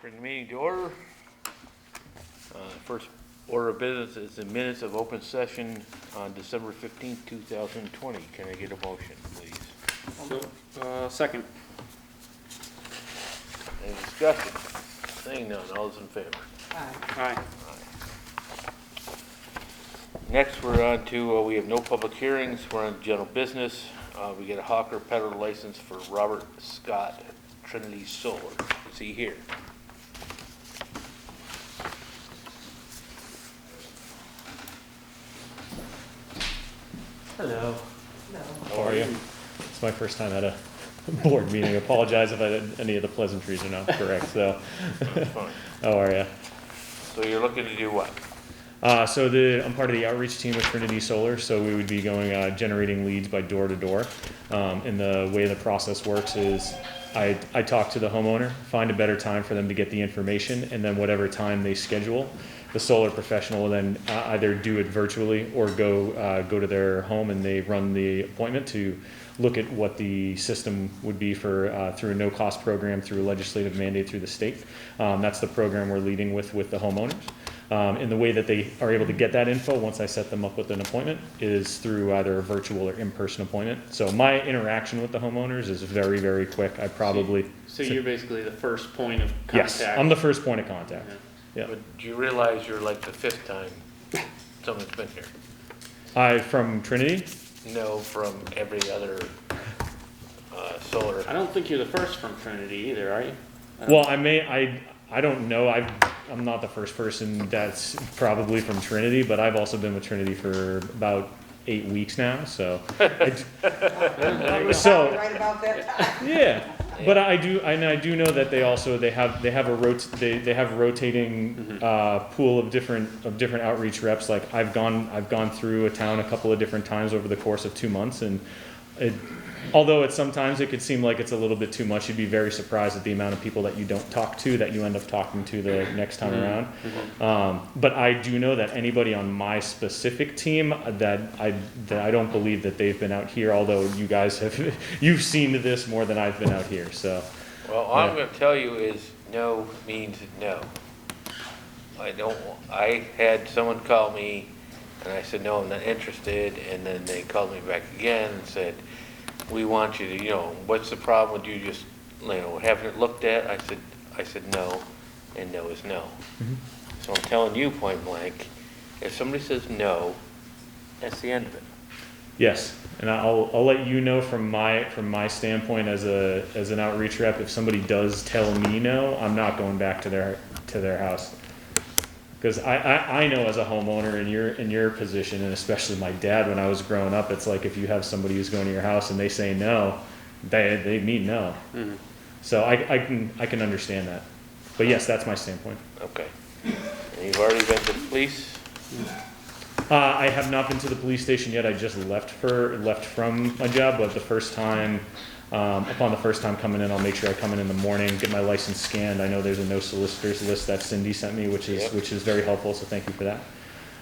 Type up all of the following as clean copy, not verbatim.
Bring the meeting to order. First order of business is the minutes of open session on December 15th, 2020. Can I get a motion, please? Second. Any discussion? Seeing none, all those in favor? Aye. Next, we're on to, we have no public hearings. We're on general business. We get a hawker peddler license for Robert Scott, Trinity Solar. Is he here? Hello. How are you? It's my first time at a board meeting. Apologize if any of the pleasantries are not correct. So, That's fine. how are you? So you're looking to do what? I'm part of the outreach team with Trinity Solar, so we would be going generating leads by door to door. And the way the process works is I talk to the homeowner, find a better time for them to get the information, and then whatever time they schedule, the solar professional will then either do it virtually or go to their home and they run the appointment to look at what the system would be for through a no-cost program, through a legislative mandate through the state. That's the program we're leading with the homeowners. And the way that they are able to get that info once I set them up with an appointment is through either a virtual or in-person appointment. So my interaction with the homeowners is very, very quick. I probably... So you're basically the first point of contact? Yes, I'm the first point of contact. Yeah. But do you realize you're like the fifth time someone's been here? From Trinity? No, from every other solar. I don't think you're the first from Trinity either, are you? Well, I don't know. I'm not the first person that's probably from Trinity, but I've also been with Trinity for about 8 weeks now. So, Right about that time. yeah. But I do know that they have a rotating pool of different outreach reps. Like I've gone through a town a couple of different times over the course of 2 months, and although sometimes it could seem like it's a little bit too much, you'd be very surprised at the amount of people that you don't talk to that you end up talking to the next time around. But I do know that anybody on my specific team that I don't believe that they've been out here, although you guys you've seen this more than I've been out here. So, Well, all I'm going to tell you is no means no. I had someone call me and I said, no, I'm not interested. And then they called me back again and said, we want you to, what's the problem with you just, having it looked at? I said no, and no is no. Mm-hmm. So I'm telling you point blank, if somebody says no, that's the end of it. yes, and I'll let you know from my standpoint as an outreach rep. If somebody does tell me no, I'm not going back to their house. Because I know as a homeowner in your position, and especially my dad when I was growing up, it's like if you have somebody who's going to your house and they say no, they mean no. Mm-hmm. So I can understand that. But yes, that's my standpoint. Okay. And you've already been to the police? I have not been to the police station yet. I just left from my job, but the first time. Upon the first time coming in, I'll make sure I come in the morning, get my license scanned. I know there's a no solicitors list that Cindy sent me, which is very helpful, so thank you for that.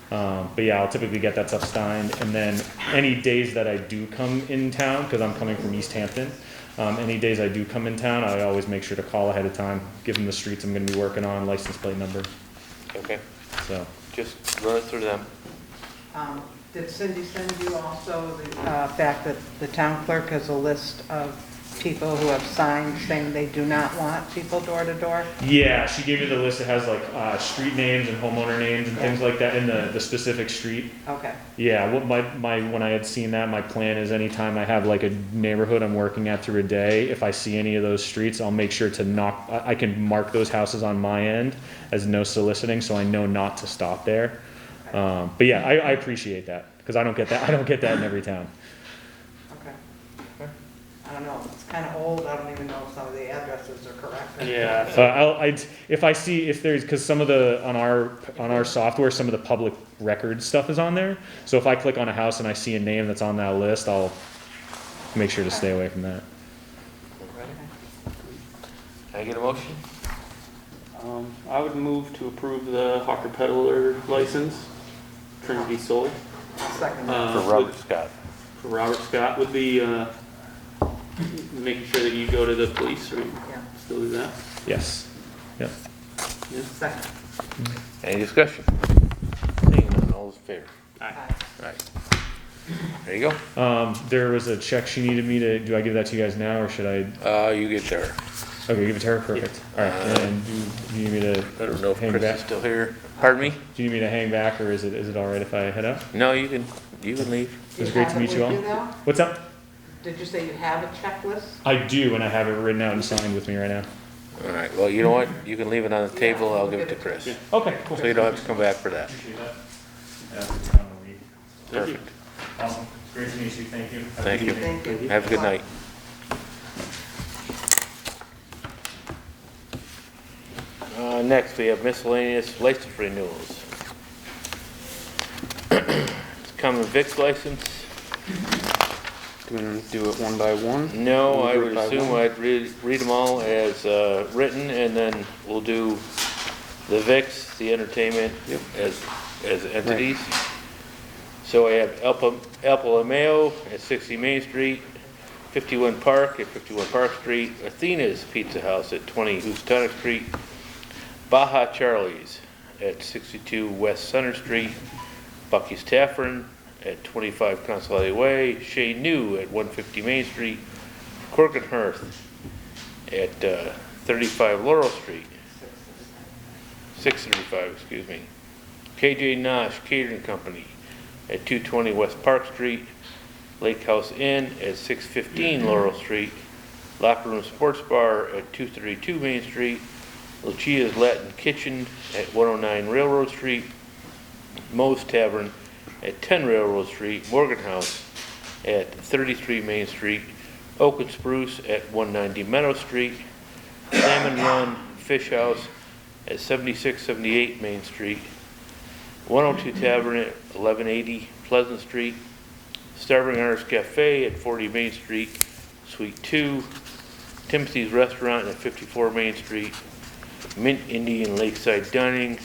But yeah, I'll typically get that stuff signed, and then any days that I do come in town, because I'm coming from East Hampton, any days I do come in town, I always make sure to call ahead of time, give them the streets I'm going to be working on, license plate number. Okay. So Just run it through them. Did Cindy send you also the fact that the town clerk has a list of people who have signed saying they do not want people door to door? yeah, she gave me the list. It has like street names and homeowner names and things like that in the specific street. Okay. Yeah, what when I had seen that, my plan is anytime I have like a neighborhood I'm working at through a day, if I see any of those streets, I'll make sure to I can mark those houses on my end as no soliciting, so I know not to stop there. But yeah, I appreciate that because I don't get that in every town. Okay. I don't know, it's kind of old, I don't even know if some of the addresses are correct. Yeah. If there's, because some of on our software, some of the public record stuff is on there. So if I click on a house and I see a name that's on that list, I'll make sure to stay away from that. Can I get a motion? I would move to approve the hawker peddler license, Trinity Solar. Second. For Robert Scott. For Robert Scott with the, making sure that you go to the police, or Yeah. still do that? Yes. Yep. Second. Any discussion? Seeing none, all those in favor? Aye. Right. There you go. There was a check she needed me to, do I give that to you guys now, or should I? You get there. Okay, give it to her, perfect. Alright, and do you need me to I don't know if hang Chris back? is still here. Pardon me? Do you need me to hang back, or is it alright if I head out? No, you can leave. It was great to meet you all. What's up? Did you say you have a checklist? I do, and I have it written out and signed with me right now. All right, well, you know what? You can leave it on the table, I'll give it to Chris. Okay, cool. So you don't have to come back for that. Appreciate that. Perfect. Awesome. Great to meet you. Thank you. Have a Thank good you. evening. Thank you. Have a good night. Next, we have miscellaneous license renewals. It's common vic license. Do we do it one by one? No, I Group would by assume one? I'd read them all as written, and then we'll do the VIX, the entertainment, Yep. as entities. So I have El Palomeo at 60 Main Street, 51 Park at 51 Park Street, Athena's Pizza House at 20 Houstonic Street, Baja Charlie's at 62 West Center Street, Bucky's Tavern at 25 Consolati Way, Chez New at 150 Main Street, Cork and Hearth at 35 Laurel Street, 635, excuse me, KJ Nosh Catering Company at 220 West Park Street, Lake House Inn at 615 Laurel Street, Locker Room Sports Bar at 232 Main Street, Lucia's Latin Kitchen at 109 Railroad Street, Moe's Tavern at 10 Railroad Street, Morgan House at 33 Main Street, Oak and Spruce at 190 Meadow Street, Salmon Run Fish House at 7678 Main Street, 102 Tavern at 1180 Pleasant Street, Starving Artist Cafe at 40 Main Street, Suite 2, Timothy's Restaurant at 54 Main Street, Mint Indian Lakeside Dining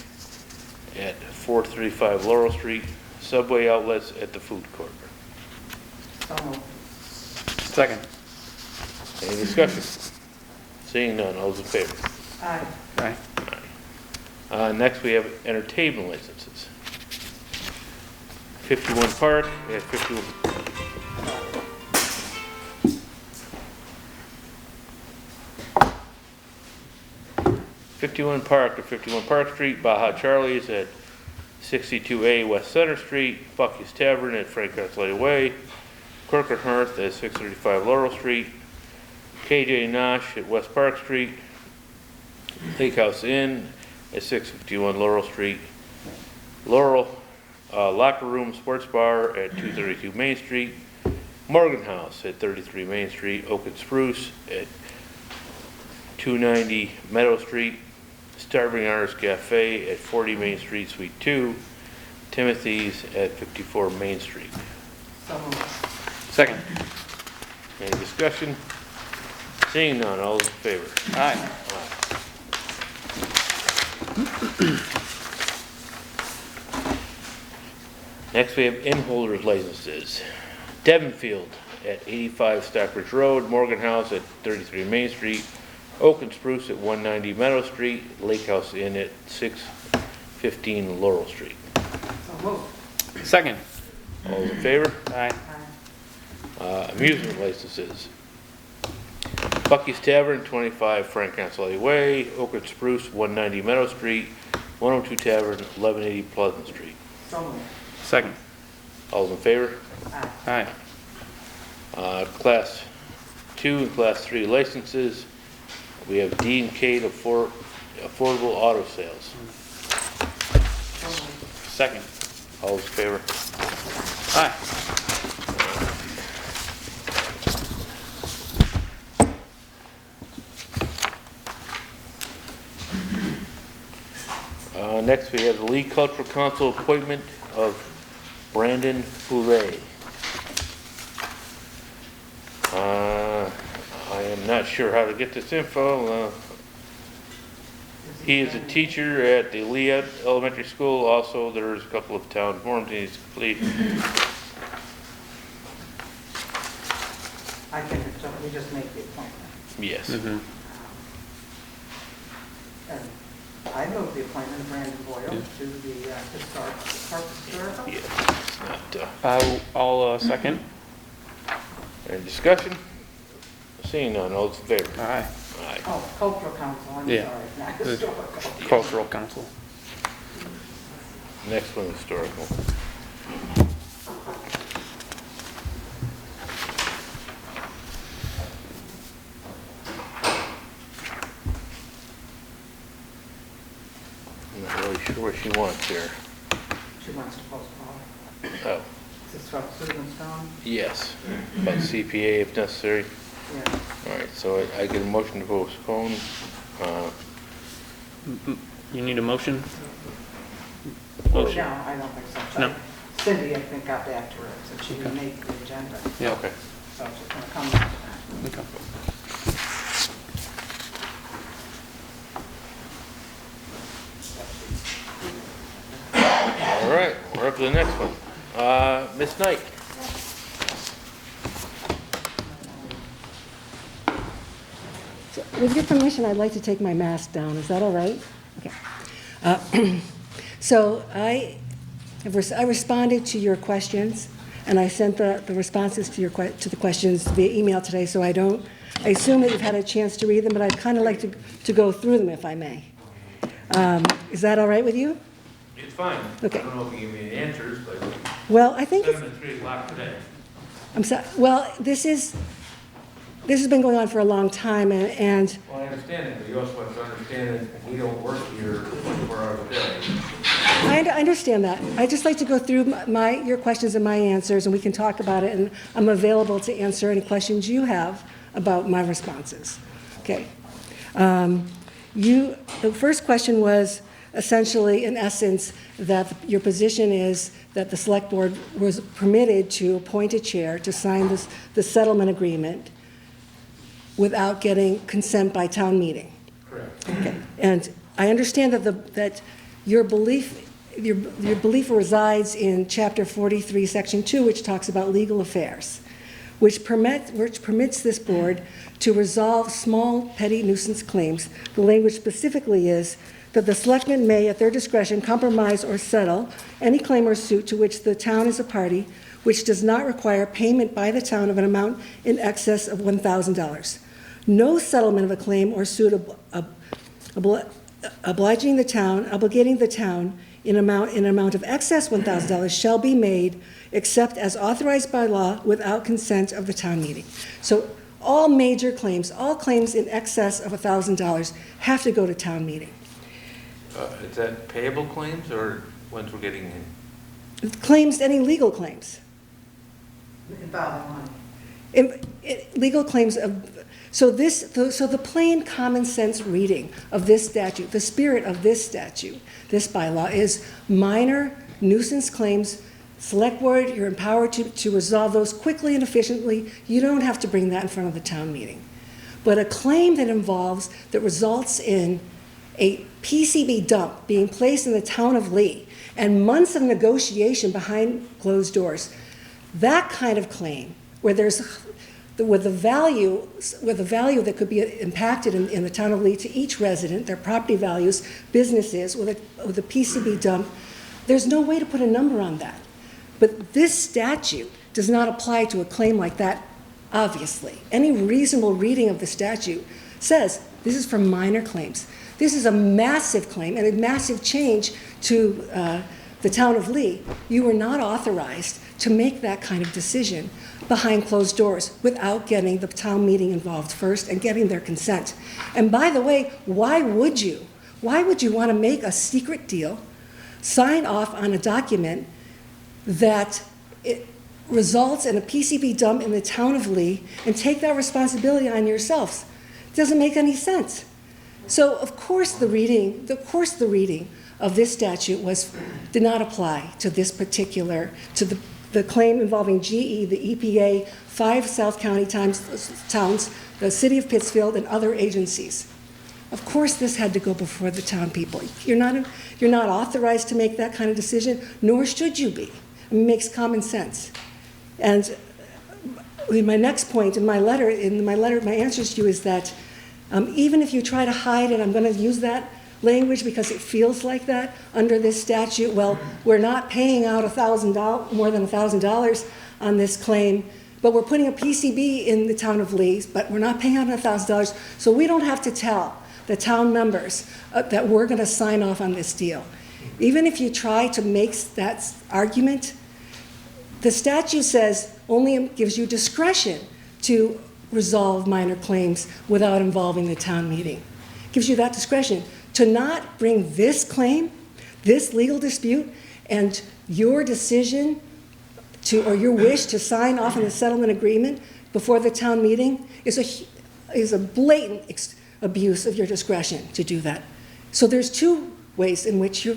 at 435 Laurel Street, Subway outlets at the food court. So moved. Second. Any discussion? Seeing none, all those in favor? Aye. Aye. Next, we have entertainment licenses. 51 Park at 51. 51 Park to 51 Park Street, Baja Charlie's at 62A West Center Street, Bucky's Tavern at Frank Consolati Way, Cork and Hearth at 635 Laurel Street, KJ Nosh at West Park Street, Lake House Inn at 651 Laurel Street, Locker Room Sports Bar at 232 Main Street, Morgan House at 33 Main Street, Oak and Spruce at 290 Meadow Street, Starving Artist Cafe at 40 Main Street, Suite 2, Timothy's at 54 Main Street. So moved. Second. Any discussion? Seeing none, all those in favor? Aye. Next, we have in-holders licenses. Devonfield at 85 Stockbridge Road, Morgan House at 33 Main Street, Oak and Spruce at 190 Meadow Street, Lake House Inn at 615 Laurel Street. So moved. Second. All those in favor? Aye. Aye. Amusement licenses. Bucky's Tavern, 25 Frank Consolati Way, Oak and Spruce, 190 Meadow Street, 102 Tavern, 1180 Pleasant Street. So moved. Second. All those in favor? Aye. Aye. Class 2 and Class 3 licenses. We have D&K to Affordable Auto Sales. So moved. Second. All those in favor? Aye. Next, we have the League Cultural Council appointment of Brandon Poulet. I am not sure how to get this info. He is a teacher at the Leah Elementary School. Also, there's a couple of town forms he needs to complete. I can, so we just make the appointment. Yes. Mm-hmm. And move the appointment of Brandon Boyle to the historical. Yeah, it's not, I'll second. any discussion? Seeing none, all those in favor? Aye. Aye. Oh, cultural council, I'm Yeah. sorry, not historical. Cultural Council. Next one, historical. I'm not really sure what she wants here. She wants to postpone. Oh, Is this from Susan Stone? yes, about CPA if necessary. Yeah. All right, so I get a motion to postpone. You need a motion? No, Motion. I don't think so. No. Cindy, I think, got back to her, said she would make the agenda, Yeah. Okay. so she's gonna come back to that. Okay. All right, we're up to the next one. Ms. Knight. So, with your permission, I'd like to take my mask down. Is that all right? Okay. So I responded to your questions, and I sent the responses to the questions via email today, so I assume that you've had a chance to read them, but I'd kind of like to go through them if I may. Is that all right with you? It's fine. Okay. I don't know if you give me the answers, but Well, I think it's, 3 o'clock today. I'm sorry, well, this has been going on for a long time, and Well, I understand that, but you also have to understand that we don't work here 24 hours a day. I understand that. I'd just like to go through your questions and my answers, and we can talk about it, and I'm available to answer any questions you have about my responses. Okay. The first question was essentially, in essence, that your position is that the Select Board was permitted to appoint a chair to sign the settlement agreement without getting consent by town meeting. Correct. Okay. And I understand that your belief resides in Chapter 43, Section 2, which talks about legal affairs, which permits this board to resolve small petty nuisance claims. The language specifically is that the selectmen may, at their discretion, compromise or settle any claim or suit to which the town is a party, which does not require payment by the town of an amount in excess of $1,000. No settlement of a claim or suit obligating the town in amount of excess $1,000 shall be made except as authorized by law without consent of the town meeting. So all major claims, all claims in excess of $1,000 have to go to town meeting. Is that payable claims or ones we're getting in? Claims, any legal claims. Involving money. Legal claims of, so the plain common sense reading of this statute, the spirit of this statute, this bylaw is minor nuisance claims. Select Board, you're empowered to resolve those quickly and efficiently. You don't have to bring that in front of the town meeting. But a claim that results in a PCB dump being placed in the town of Lee and months of negotiation behind closed doors, that kind of claim where the value that could be impacted in the town of Lee to each resident, their property values, businesses, with a PCB dump, there's no way to put a number on that. But this statute does not apply to a claim like that, obviously. Any reasonable reading of the statute says this is for minor claims. This is a massive claim and a massive change to the town of Lee. You were not authorized to make that kind of decision behind closed doors without getting the town meeting involved first and getting their consent. And by the way, why would you? Why would you want to make a secret deal, sign off on a document that it results in a PCB dump in the town of Lee and take that responsibility on yourselves? It doesn't make any sense. So of course the reading of this statute did not apply to this particular, to the claim involving GE, the EPA, 5 South County towns, the city of Pittsfield, and other agencies. Of course this had to go before the town people. You're not authorized to make that kind of decision, nor should you be. It makes common sense. And my next point in my answers to you is that even if you try to hide it, I'm going to use that language because it feels like that under this statute. Well, we're not paying out $1,000, more than $1,000 on this claim, but we're putting a PCB in the town of Lee, but we're not paying out $1,000, so we don't have to tell the town members that we're going to sign off on this deal. Even if you try to make that argument, the statute says only gives you discretion to resolve minor claims without involving the town meeting. Gives you that discretion to not bring this claim, this legal dispute, and your decision to, or your wish to sign off on the settlement agreement before the town meeting is a blatant abuse of your discretion to do that. So there's two ways in which you're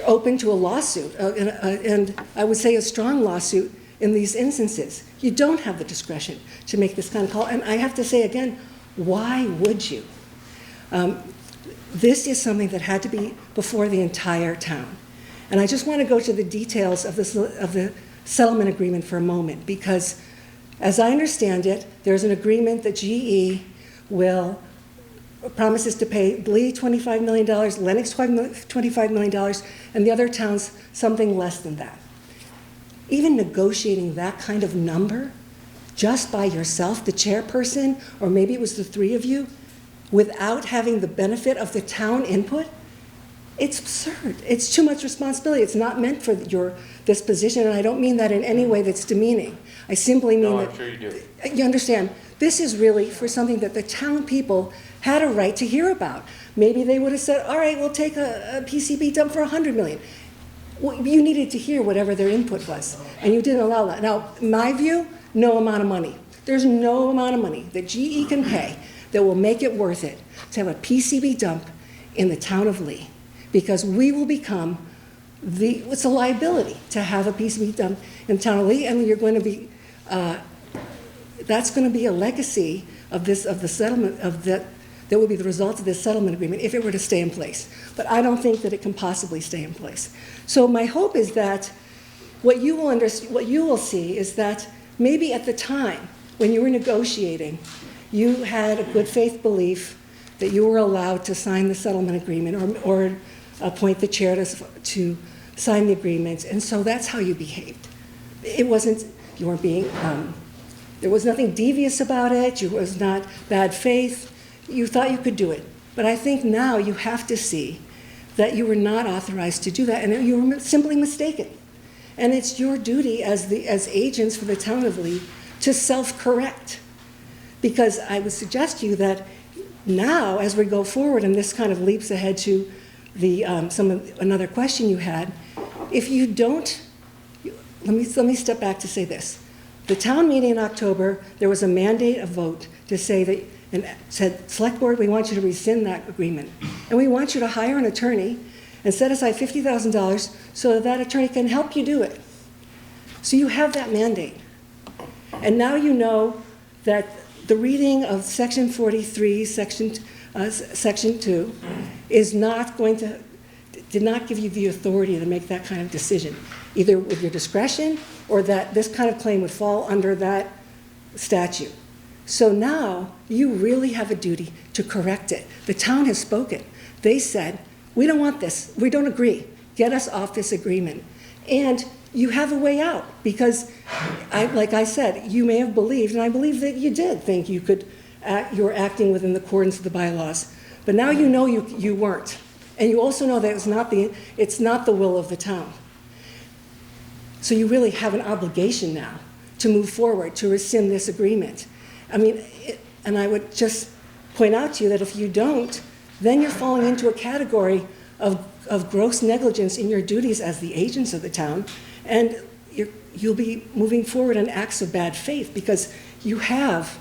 open to a lawsuit, and I would say a strong lawsuit in these instances. You don't have the discretion to make this kind of call, and I have to say again, why would you? This is something that had to be before the entire town. And I just want to go to the details of the settlement agreement for a moment, because as I understand it, there's an agreement that GE promises to pay Lee $25 million, Lennox $25 million, and the other towns something less than that. Even negotiating that kind of number just by yourself, the chairperson, or maybe it was the three of you, without having the benefit of the town input, it's absurd. It's too much responsibility. It's not meant for this position, and I don't mean that in any way that's demeaning. I simply mean No, that... I'm sure you do. You understand, this is really for something that the town people had a right to hear about. Maybe they would have said, all right, we'll take a PCB dump for $100 million. Well, you needed to hear whatever their input was, and you didn't allow that. Now, in my view, no amount of money. There's no amount of money that GE can pay that will make it worth it to have a PCB dump in the town of Lee, because we will become it's a liability to have a PCB dump in the town of Lee, and you're going to be, that's going to be a legacy of the settlement, that would be the result of this settlement agreement if it were to stay in place. But I don't think that it can possibly stay in place. So my hope is that what you will see is that maybe at the time when you were negotiating, you had a good faith belief that you were allowed to sign the settlement agreement or appoint the chair to sign the agreement, and so that's how you behaved. It wasn't, you weren't being, there was nothing devious about it, it was not bad faith, you thought you could do it. But I think now you have to see that you were not authorized to do that, and you were simply mistaken. And it's your duty as agents for the town of Lee to self-correct. Because I would suggest to you that now, as we go forward, and this kind of leaps ahead to another question you had, if you don't, let me step back to say this. The town meeting in October, there was a mandate, a vote, to say that, and said, Select Board, we want you to rescind that agreement. And we want you to hire an attorney and set aside $50,000 so that attorney can help you do it. So you have that mandate. And now you know that the reading of Section 43, Section 2, is not going to, did not give you the authority to make that kind of decision, either with your discretion or that this kind of claim would fall under that statute. So now you really have a duty to correct it. The town has spoken. They said, we don't want this. We don't agree. Get us off this agreement. And you have a way out because, like I said, you may have believed, and I believe that you did think you were acting within the accordance of the bylaws. But now you know you weren't. And you also know that it's not the will of the town. So you really have an obligation now to move forward, to rescind this agreement. I mean, and I would just point out to you that if you don't, then you're falling into a category of gross negligence in your duties as the agents of the town, and you'll be moving forward in acts of bad faith because you have,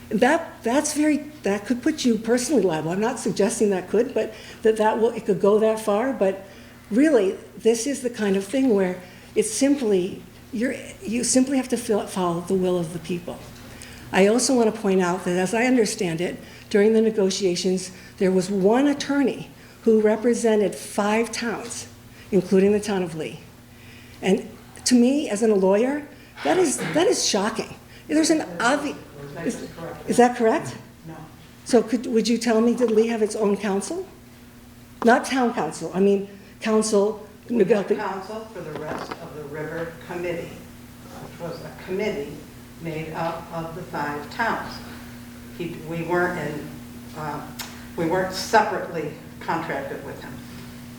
that could put you personally liable. I'm not suggesting that could, but it could go that far, but really, this is the kind of thing where it's simply, you simply have to follow the will of the people. I also want to point out that as I understand it, during the negotiations, there was one attorney who represented 5 towns, including the town of Lee. And to me, as a lawyer, that is shocking. There's an obvious, is that correct? No. So would you tell me, did Lee have its own council? Not town council, I mean, council. We had council for the rest of the river committee, which was a committee made up of the 5 towns. We weren't separately contracted with him.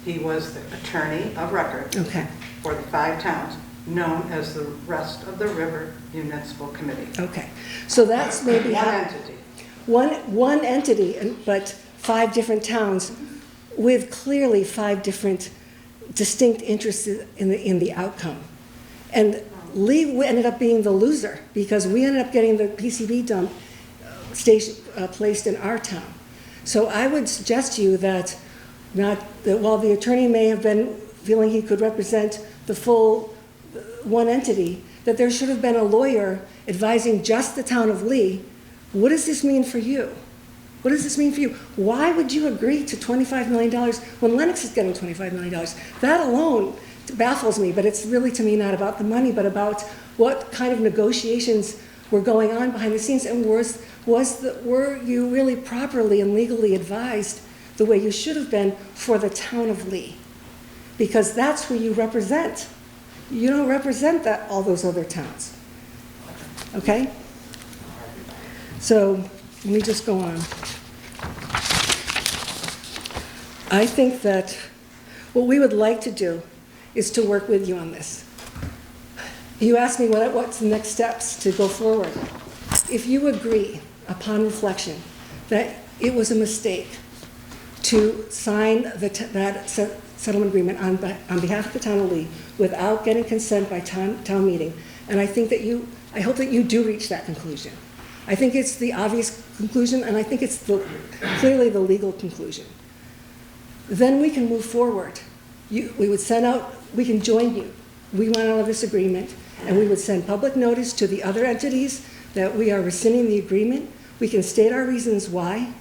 He was the attorney of record Okay, for the 5 towns, known as the rest of the river municipal committee. okay. So that's maybe One how. entity. One entity, but 5 different towns with clearly 5 different distinct interests in the outcome. And Lee ended up being the loser because we ended up getting the PCB dump station placed in our town. So I would suggest to you that while the attorney may have been feeling he could represent the full one entity, that there should have been a lawyer advising just the town of Lee. What does this mean for you? What does this mean for you? Why would you agree to $25 million when Lennox is getting $25 million? That alone baffles me, but it's really to me not about the money, but about what kind of negotiations were going on behind the scenes, and were you really properly and legally advised the way you should have been for the town of Lee? Because that's who you represent. You don't represent all those other towns. Okay? So let me just go on. I think that what we would like to do is to work with you on this. You asked me what's the next steps to go forward. If you agree, upon reflection, that it was a mistake to sign that settlement agreement on behalf of the town of Lee without getting consent by town meeting, and I hope that you do reach that conclusion. I think it's the obvious conclusion, and I think it's clearly the legal conclusion. Then we can move forward. We can join you. We want out of this agreement, and we would send public notice to the other entities that we are rescinding the agreement. We can state our reasons why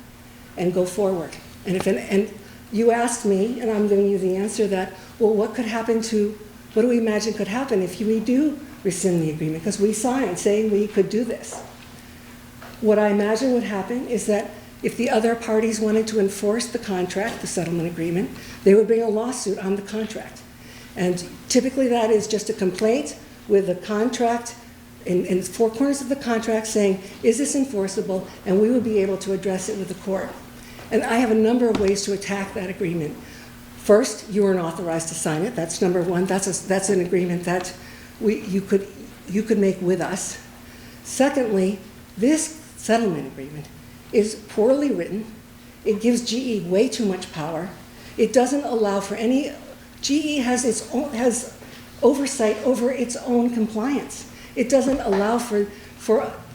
and go forward. And you asked me, and I'm giving you the answer that, well, what do we imagine could happen if we do rescind the agreement? Because we signed saying we could do this. What I imagine would happen is that if the other parties wanted to enforce the contract, the settlement agreement, they would bring a lawsuit on the contract. And typically that is just a complaint with the contract in 4 corners of the contract saying, is this enforceable? And we would be able to address it with the court. And I have a number of ways to attack that agreement. First, you weren't authorized to sign it. That's number one. That's an agreement that you could make with us. Secondly, this settlement agreement is poorly written. It gives GE way too much power. It doesn't allow for any. GE has oversight over its own compliance. It doesn't allow for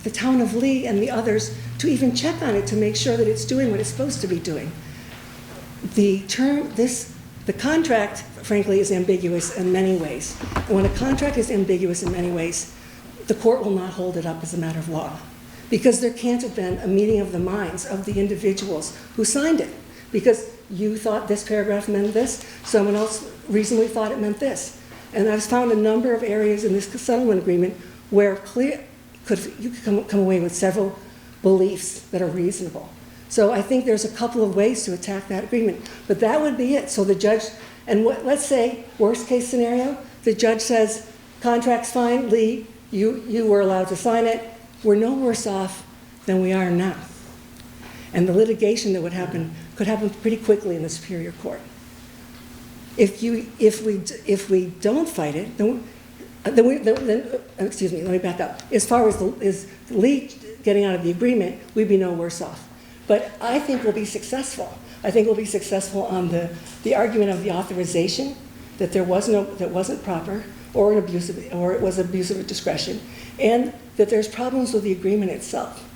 the town of Lee and the others to even check on it to make sure that it's doing what it's supposed to be doing. The contract, frankly, is ambiguous in many ways. And when a contract is ambiguous in many ways, the court will not hold it up as a matter of law. Because there can't have been a meeting of the minds of the individuals who signed it. Because you thought this paragraph meant this, someone else reasonably thought it meant this. And I've found a number of areas in this settlement agreement where you could come away with several beliefs that are reasonable. So I think there's a couple of ways to attack that agreement. But that would be it. So the judge, let's say, worst case scenario, the judge says, contract's fine, Lee, you were allowed to sign it. We're no worse off than we are now. And the litigation that would happen could happen pretty quickly in the Superior Court. If we don't fight it, excuse me, let me back up. As far as Lee getting out of the agreement, we'd be no worse off. But I think we'll be successful. I think we'll be successful on the argument of the authorization, that that wasn't proper, or it was abuse of discretion, and that there's problems with the agreement itself.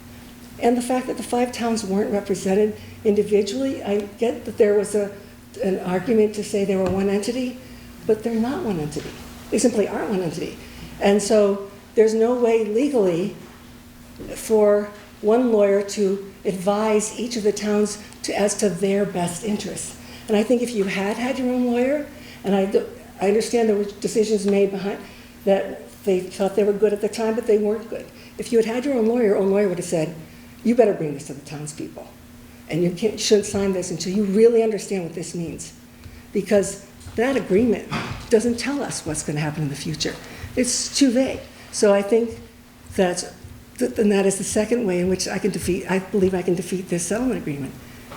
And the fact that the 5 towns weren't represented individually, I get that there was an argument to say they were one entity, but they're not one entity. They simply aren't one entity. And so there's no way legally for one lawyer to advise each of the towns as to their best interests. And I think if you had your own lawyer, and I understand there were decisions made behind that they thought they were good at the time, but they weren't good. If you had your own lawyer would have said, you better bring this to the townspeople. and shouldn't sign this until you really understand what this means. Because that agreement doesn't tell us what's going to happen in the future. It's too vague. So I think and that is the second way in which I believe I can defeat this settlement agreement.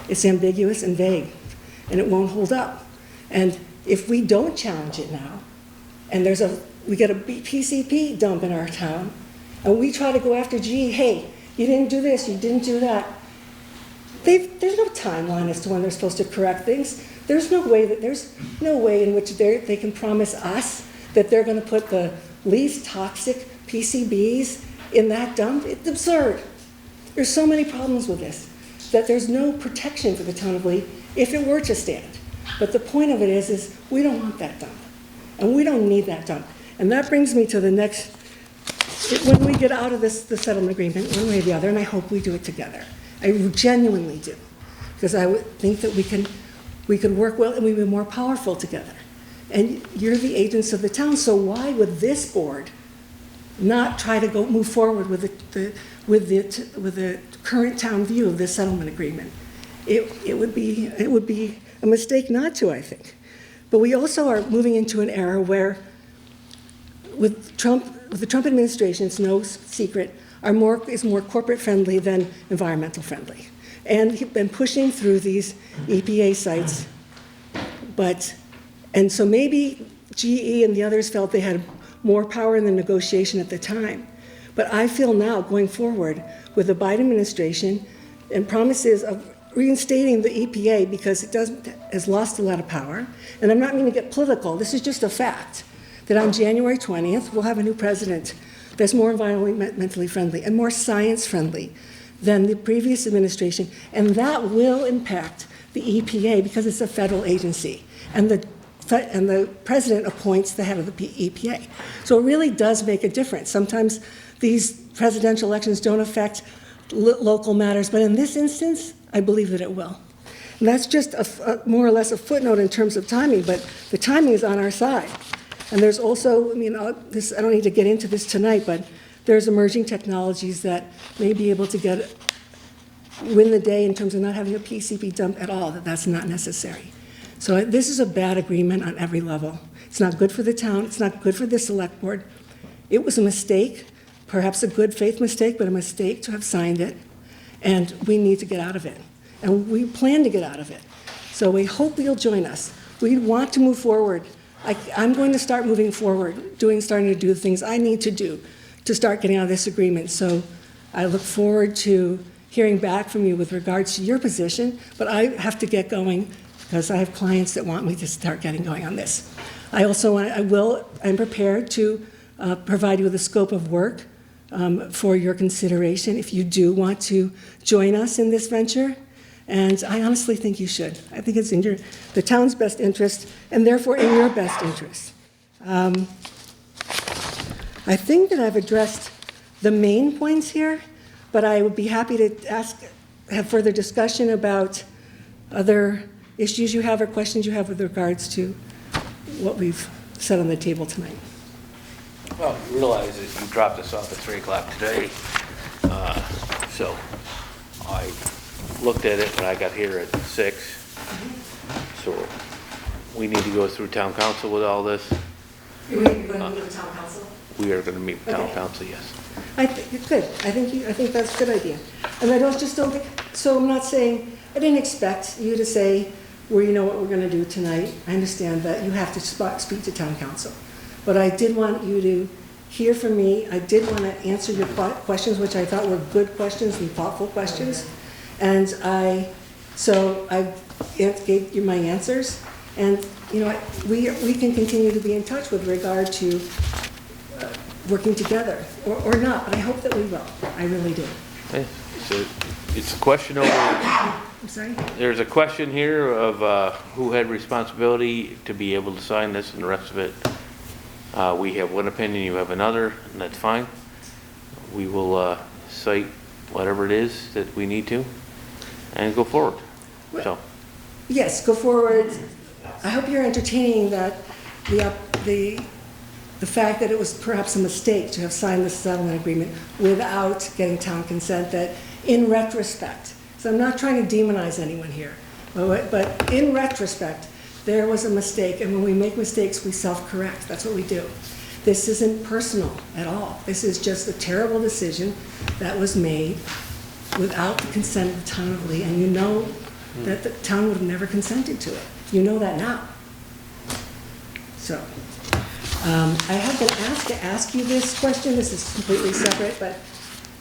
It's ambiguous and vague, and it won't hold up. And if we don't challenge it now, and we get a PCP dump in our town, and we try to go after GE, hey, you didn't do this, you didn't do that. There's no timeline as to when they're supposed to correct things. There's no way in which they can promise us that they're going to put the least toxic PCBs in that dump. It's absurd. There's so many problems with this that there's no protection for the town of Lee if it were to stand. But the point of it is we don't want that dump, and we don't need that dump. And that brings me to the next, when we get out of the settlement agreement, one way or the other, and I hope we do it together. I genuinely do, because I would think that we could work well and we'd be more powerful together. And you're the agents of the town, so why would this board not try to move forward with the current town view of this settlement agreement? It would be a mistake not to, I think. But we also are moving into an era where, with the Trump administration, it's no secret, is more corporate friendly than environmental friendly. And he's been pushing through these EPA sites. And so maybe GE and the others felt they had more power in the negotiation at the time. But I feel now, going forward, with the Biden administration and promises of reinstating the EPA, because it has lost a lot of power, and I'm not going to get political, this is just a fact, that on January 20th, we'll have a new president that's more environmentally friendly and more science friendly than the previous administration, and that will impact the EPA because it's a federal agency, and the president appoints the head of the EPA. So it really does make a difference. Sometimes these presidential elections don't affect local matters, but in this instance, I believe that it will. And that's just more or less a footnote in terms of timing, but the timing is on our side. And there's also, I don't need to get into this tonight, but there's emerging technologies that may be able to win the day in terms of not having a PCB dump at all, that's not necessary. So this is a bad agreement on every level. It's not good for the town, it's not good for the select board. It was a mistake, perhaps a good faith mistake, but a mistake to have signed it, and we need to get out of it. And we plan to get out of it. So we hope you'll join us. We want to move forward. I'm going to start moving forward, starting to do the things I need to do to start getting out of this agreement. So I look forward to hearing back from you with regards to your position, but I have to get going because I have clients that want me to start getting going on this. I'm prepared to provide you with a scope of work for your consideration if you do want to join us in this venture. And I honestly think you should. I think it's in the town's best interest, and therefore in your best interest. I think that I've addressed the main points here, but I would be happy to have further discussion about other issues you have or questions you have with regards to what we've set on the table tonight. Well, you realize that you dropped us off at 3 o'clock today, so I looked at it when I got here at 6. So we need to go through town council with all this. You're going to meet with town council? We are going to meet with town Okay. council, yes. I think it's good. I think that's a good idea. And I don't think, so I'm not saying, I didn't expect you to say, well, you know what we're going to do tonight. I understand that you have to speak to town council. But I did want you to hear from me. I did want to answer your questions, which I thought were good questions and thoughtful questions. And I gave you my answers. And, we can continue to be in touch with regard to working together, or not, but I hope that we will. I really do. Okay, so it's a question over, I'm sorry? there's a question here of who had responsibility to be able to sign this and the rest of it. We have one opinion, you have another, and that's fine. We will cite whatever it is that we need to and go forward. So, Yes, go forward. I hope you're entertaining that the fact that it was perhaps a mistake to have signed the settlement agreement without getting town consent, that in retrospect, So I'm not trying to demonize anyone here. But in retrospect, there was a mistake, and when we make mistakes, we self-correct. That's what we do. This isn't personal at all. This is just a terrible decision that was made without the consent of the town of Lee, and you know that the town would have never consented to it. You know that now. So, I have been asked to ask you this question. This is completely separate, but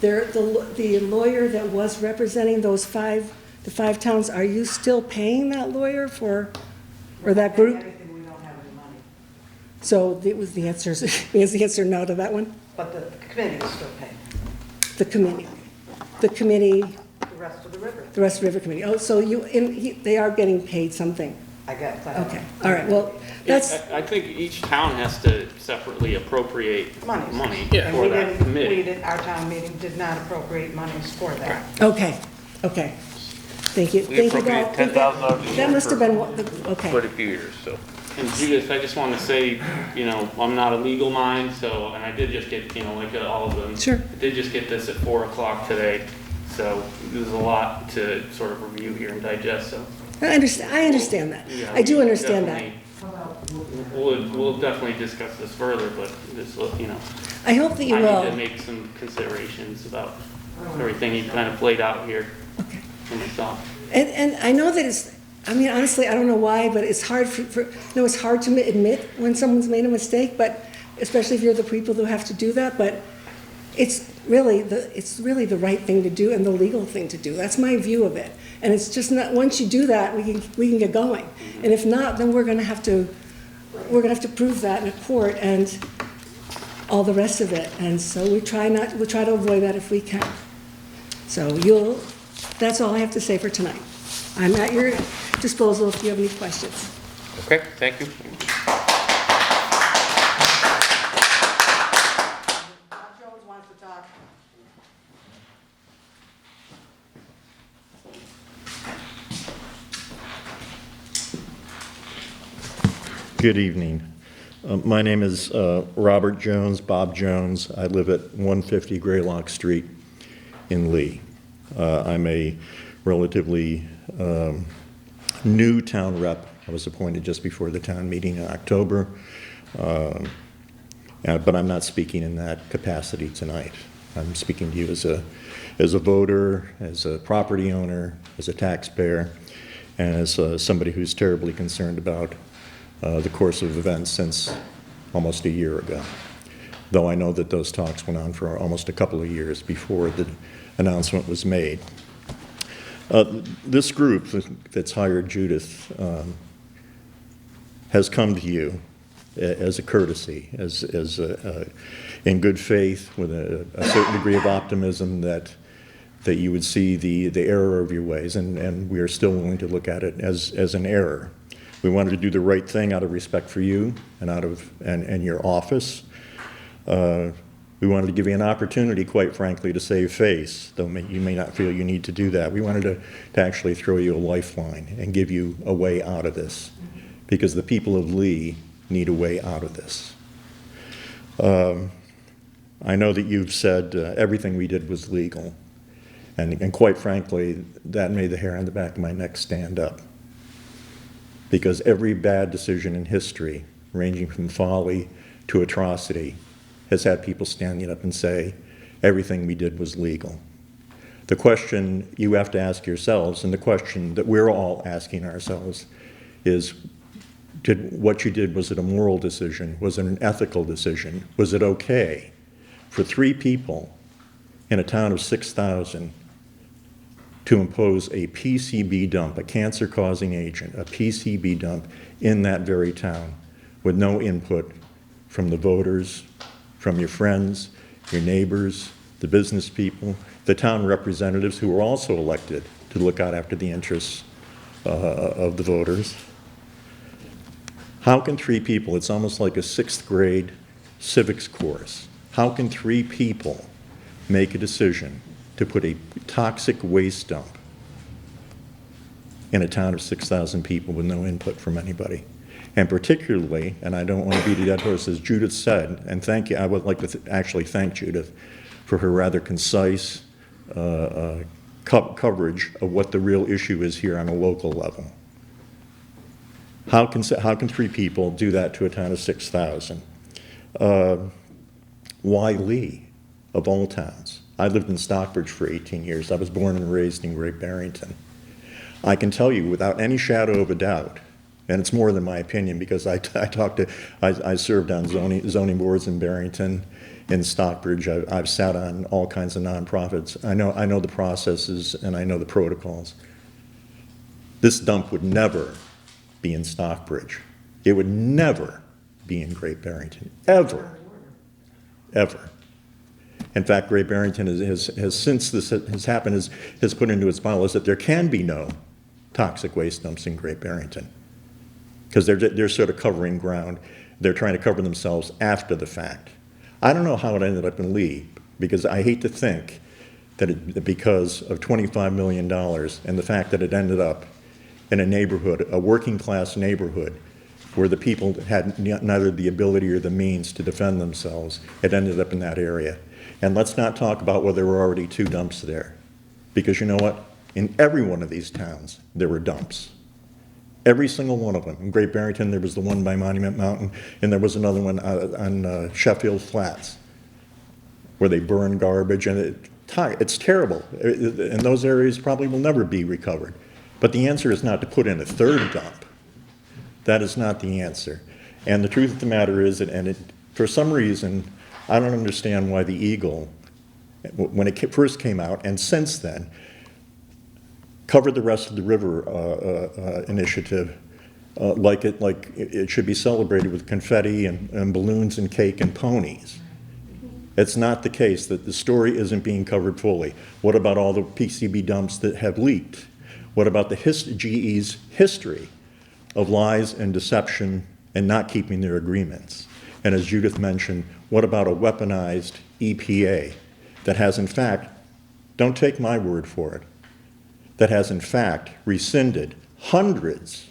the lawyer that was representing the five towns, are you still paying that lawyer or that group? Anything, we don't have any money, So the answer is the answer no to that one? but the committee is still paying, The committee, the rest of the river, the West River Committee. Oh, so they are getting paid something. I guess. I don't Okay, know. all right, well, that's, I think each town has to separately appropriate Monies. money And for we that didn't, committee. our town meeting did not appropriate monies for that. okay. Thank you. We Thank you, appropriated Bob. $10,000 a year That must have for been, okay. quite a few years, so. And Judith, I just want to say, I'm not a legal mind, so, and I did just get, like all of them. Sure. I did just get this at 4 o'clock today, so there's a lot to sort of review here and digest, so. I understand that. yeah, I do we understand that. definitely- We'll definitely discuss this further, but just, I hope that you I need to will. make some considerations about everything you kind of laid out here Okay. for myself. And I know that honestly, I don't know why, but it's hard it's hard to admit when someone's made a mistake, but especially if you're the people who have to do that, but it's really the right thing to do and the legal thing to do. That's my view of it. And it's just not, once you do that, we can get going. And if not, then we're gonna have to prove that in a court and all the rest of it. And so we'll try to avoid that if we can. So that's all I have to say for tonight. I'm at your disposal if you have any questions. Okay, thank you. Jones wants to talk. Good evening. My name is Robert Jones, Bob Jones. I live at 150 Greylock Street in Lee. I'm a relatively new town rep. I was appointed just before the town meeting in October, but I'm not speaking in that capacity tonight. I'm speaking to you as a voter, as a property owner, as a taxpayer, and as somebody who's terribly concerned about the course of events since almost a year ago. Though I know that those talks went on for almost a couple of years before the announcement was made. This group that's hired Judith has come to you as a courtesy, in good faith, with a certain degree of optimism that you would see the error of your ways, and we are still willing to look at it as an error. We wanted to do the right thing out of respect for you and your office. We wanted to give you an opportunity, quite frankly, to save face, though you may not feel you need to do that. We wanted to actually throw you a lifeline and give you a way out of this, because the people of Lee need a way out of this. I know that you've said everything we did was legal, and quite frankly, that made the hair on the back of my neck stand up. Because every bad decision in history, ranging from folly to atrocity, has had people standing up and say, everything we did was legal. The question you have to ask yourselves, and the question that we're all asking ourselves, is what you did, was it a moral decision? Was it an ethical decision? Was it okay for 3 people in a town of 6,000 to impose a PCB dump, a cancer-causing agent, a PCB dump in that very town with no input from the voters, from your friends, your neighbors, the business people, the town representatives who were also elected to look out after the interests of the voters? How can 3 people, it's almost like a 6th grade civics course, how can 3 people make a decision to put a toxic waste dump in a town of 6,000 people with no input from anybody? And particularly, and I don't want to beat a dead horse, as Judith said, and thank you, I would like to actually thank Judith for her rather concise coverage of what the real issue is here on a local level. How can 3 people do that to a town of 6,000? Why Lee, of all towns? I lived in Stockbridge for 18 years. I was born and raised in Great Barrington. I can tell you without any shadow of a doubt, and it's more than my opinion because I served on zoning boards in Barrington, in Stockbridge. I've sat on all kinds of nonprofits. I know the processes and I know the protocols. This dump would never be in Stockbridge. It would never be in Great Barrington, ever, ever. In fact, Great Barrington has since this has happened, has put into its bylaws that there can be no toxic waste dumps in Great Barrington because they're sort of covering ground. They're trying to cover themselves after the fact. I don't know how it ended up in Lee because I hate to think that because of $25 million and the fact that it ended up in a neighborhood, a working class neighborhood, where the people had neither the ability or the means to defend themselves, it ended up in that area. And let's not talk about whether there were already 2 dumps there. Because you know what? In every one of these towns, there were dumps. Every single one of them. In Great Barrington, there was the one by Monument Mountain, and there was another one on Sheffield Flats, where they burn garbage, and it's terrible. And those areas probably will never be recovered. But the answer is not to put in a 3rd dump. That is not the answer. And the truth of the matter is, for some reason, I don't understand why the Eagle, when it first came out, and since then, covered the rest of the river initiative like it should be celebrated with confetti and balloons and cake and ponies. It's not the case. That the story isn't being covered fully. What about all the PCB dumps that have leaked? What about the GE's history of lies and deception and not keeping their agreements? And as Judith mentioned, what about a weaponized EPA that has in fact, don't take my word for it, that has in fact rescinded hundreds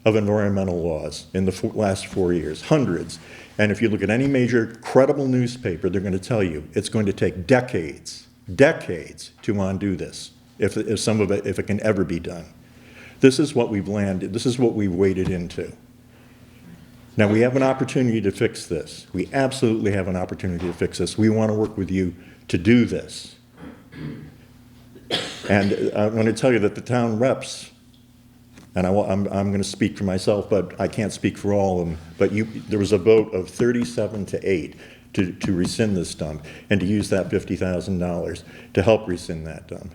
of environmental laws in the last 4 years, hundreds. And if you look at any major credible newspaper, they're going to tell you it's going to take decades to undo this, if it can ever be done. This is what we've landed, this is what we've waded into. Now we have an opportunity to fix this. We absolutely have an opportunity to fix this. We want to work with you to do this. And I'm going to tell you that the town reps, and I'm going to speak for myself, but I can't speak for all of them, but there was a vote of 37 to 8 to rescind this dump and to use that $50,000 to help rescind that dump.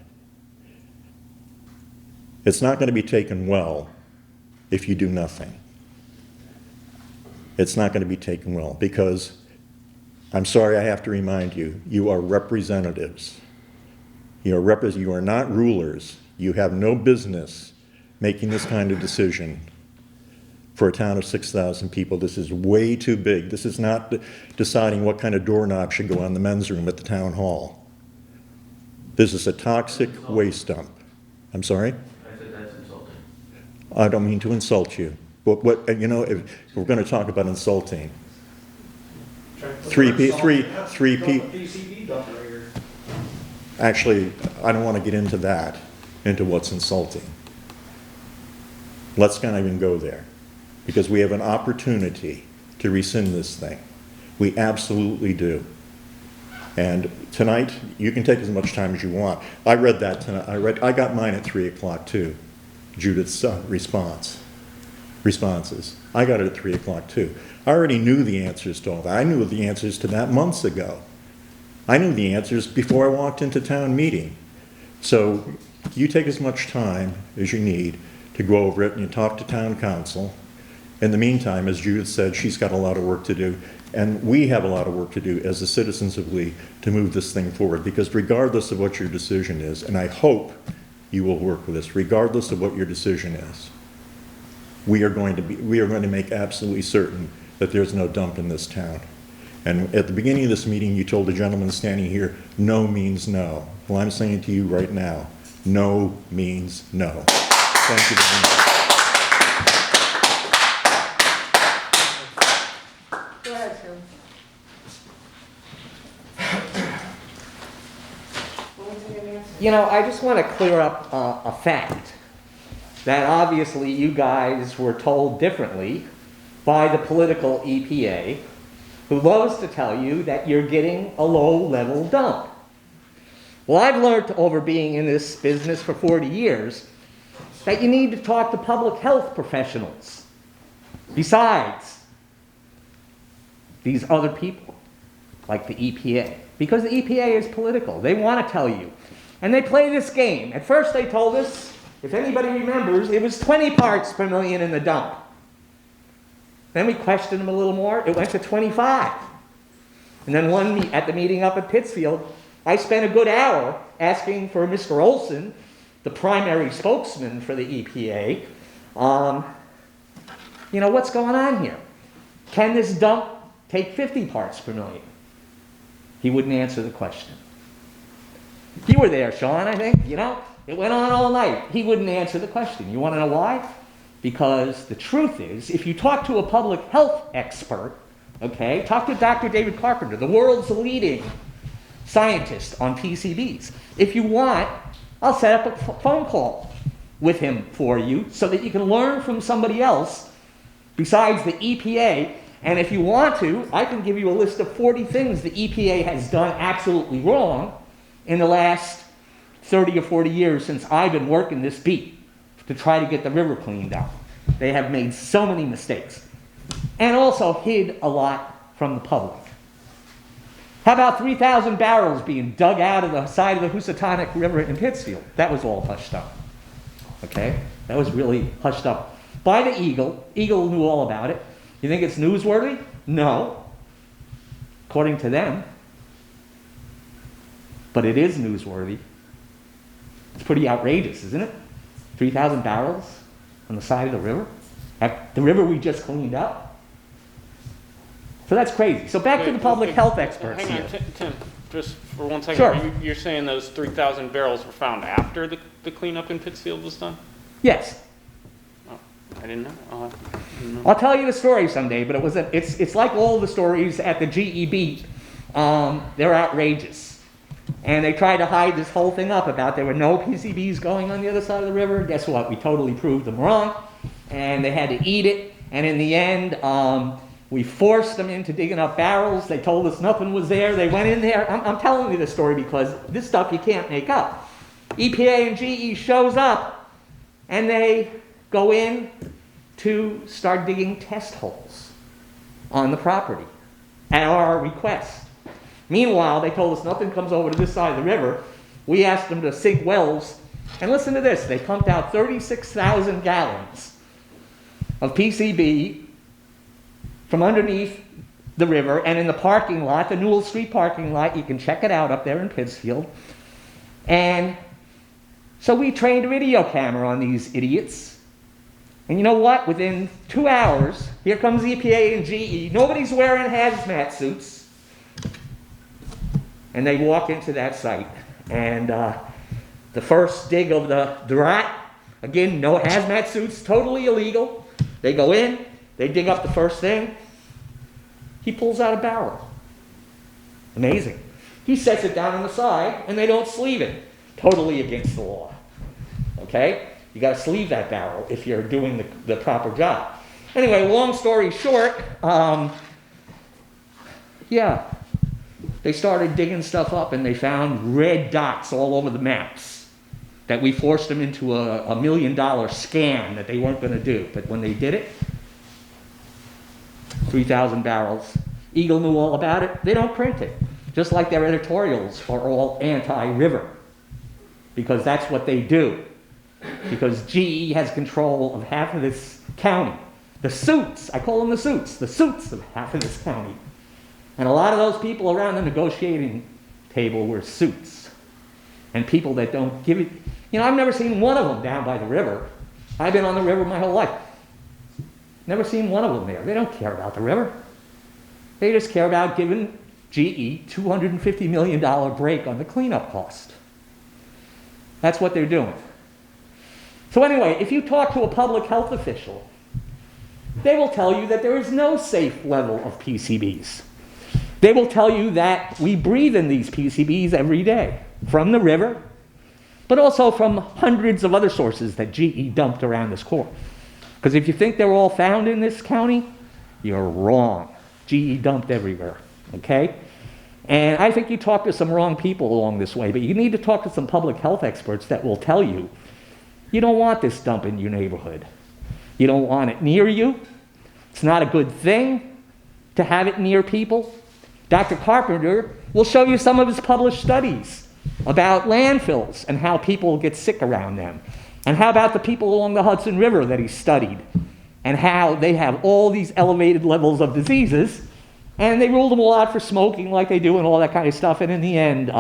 It's not going to be taken well if you do nothing. It's not going to be taken well because, I'm sorry I have to remind you, you are representatives. You are not rulers. You have no business making this kind of decision for a town of 6,000 people. This is way too big. This is not deciding what kind of doorknob should go on the men's room at the town hall. This is a toxic waste dump. I'm sorry? I said that's insulting. I don't mean to insult you. But if we're going to talk about insulting, three people. Actually, I don't want to get into that, into what's insulting. Let's not even go there, because we have an opportunity to rescind this thing. We absolutely do. And tonight, you can take as much time as you want. I read that tonight. I got mine at 3 o'clock too, Judith's responses. I got it at 3 o'clock too. I already knew the answers to all that. I knew the answers to that months ago. I knew the answers before I walked into town meeting. So you take as much time as you need to go over it and you talk to town council. In the meantime, as Judith said, she's got a lot of work to do. And we have a lot of work to do as the citizens of Lee to move this thing forward. Because regardless of what your decision is, and I hope you will work with us, regardless of what your decision is, we are going to make absolutely certain that there's no dump in this town. And at the beginning of this meeting, you told the gentleman standing here, no means no. Well, I'm saying to you right now, no means no. Thank you very much. Go ahead, Phil. What was your answer? You know, I just want to clear up a fact that obviously you guys were told differently by the political EPA, who loves to tell you that you're getting a low-level dump. Well, I've learned over being in this business for 40 years that you need to talk to public health professionals besides these other people, like the EPA. Because the EPA is political. They want to tell you. And they play this game. At first they told us, if anybody remembers, it was 20 parts per million in the dump. Then we questioned them a little more. It went to 25. And then at the meeting up at Pittsfield, I spent a good hour asking for Mr. Olson, the primary spokesman for the EPA, you know, what's going on here? Can this dump take 50 parts per million? He wouldn't answer the question. You were there, Sean, I think, you know? It went on all night. He wouldn't answer the question. You want to know why? Because the truth is, if you talk to a public health expert, okay, talk to Dr. David Carpenter, the world's leading scientist on PCBs. If you want, I'll set up a phone call with him for you so that you can learn from somebody else besides the EPA. And if you want to, I can give you a list of 40 things the EPA has done absolutely wrong in the last 30 or 40 years since I've been working this beat to try to get the river cleaned out. They have made so many mistakes and also hid a lot from the public. How about 3,000 barrels being dug out of the side of the Housatonic River in Pittsfield? That was all hushed up. Okay? That was really hushed up by the Eagle. Eagle knew all about it. You think it's newsworthy? No. According to them. But it is newsworthy. It's pretty outrageous, isn't it? 3,000 barrels on the side of the river? The river we just cleaned up? So that's crazy. So back to the public health experts Hang here. on, Tim, just for 1 second. Sure. You're saying those 3,000 barrels were found after the cleanup in Pittsfield was done? Yes. Oh, I didn't know. I didn't know. I'll tell you the story someday, but it's like all the stories at the GEB. They're outrageous. And they tried to hide this whole thing up about there were no PCBs going on the other side of the river. Guess what? We totally proved them wrong. And they had to eat it. And in the end, we forced them into digging up barrels. They told us nothing was there. They went in there. I'm telling you this story because this stuff you can't make up. EPA and GE shows up, and they go in to start digging test holes on the property at our request. Meanwhile, they told us nothing comes over to this side of the river. We asked them to sink wells. And listen to this. They pumped out 36,000 gallons of PCB from underneath the river and in the parking lot, the Newell Street parking lot. You can check it out up there in Pittsfield. And so we trained a video camera on these idiots. And you know what? Within 2 hours, here comes EPA and GE. Nobody's wearing hazmat suits. And they walk into that site. And the first dig of the drat, again, no hazmat suits, totally illegal. They go in, they dig up the first thing. He pulls out a barrel. Amazing. He sets it down on the side, and they don't sleeve it. Totally against the law. Okay? You got to sleeve that barrel if you're doing the proper job. Anyway, long story short, they started digging stuff up, and they found red dots all over the maps that we forced them into a $1 million scam that they weren't going to do. But when they did it, 3,000 barrels. Eagle knew all about it. They don't print it. Just like their editorials are all anti-river. Because that's what they do. Because GE has control of half of this county. The suits, I call them the suits of half of this county. And a lot of those people around the negotiating table were suits. And people that don't give it. You know, I've never seen one of them down by the river. I've been on the river my whole life. Never seen one of them there. They don't care about the river. They just care about giving GE $250 million break on the cleanup cost. That's what they're doing. So anyway, if you talk to a public health official, they will tell you that there is no safe level of PCBs. They will tell you that we breathe in these PCBs every day, from the river but also from hundreds of other sources that GE dumped around this core. Because if you think they're all found in this county, you're wrong. GE dumped everywhere, okay? And I think you talk to some wrong people along this way, but you need to talk to some public health experts that will tell you, you don't want this dump in your neighborhood. You don't want it near you. It's not a good thing to have it near people. Dr. Carpenter will show you some of his published studies about landfills and how people get sick around them. And how about the people along the Hudson River that he studied and how they have all these elevated levels of diseases, and they ruled them all out for smoking like they do and all that kind of stuff, and in the end,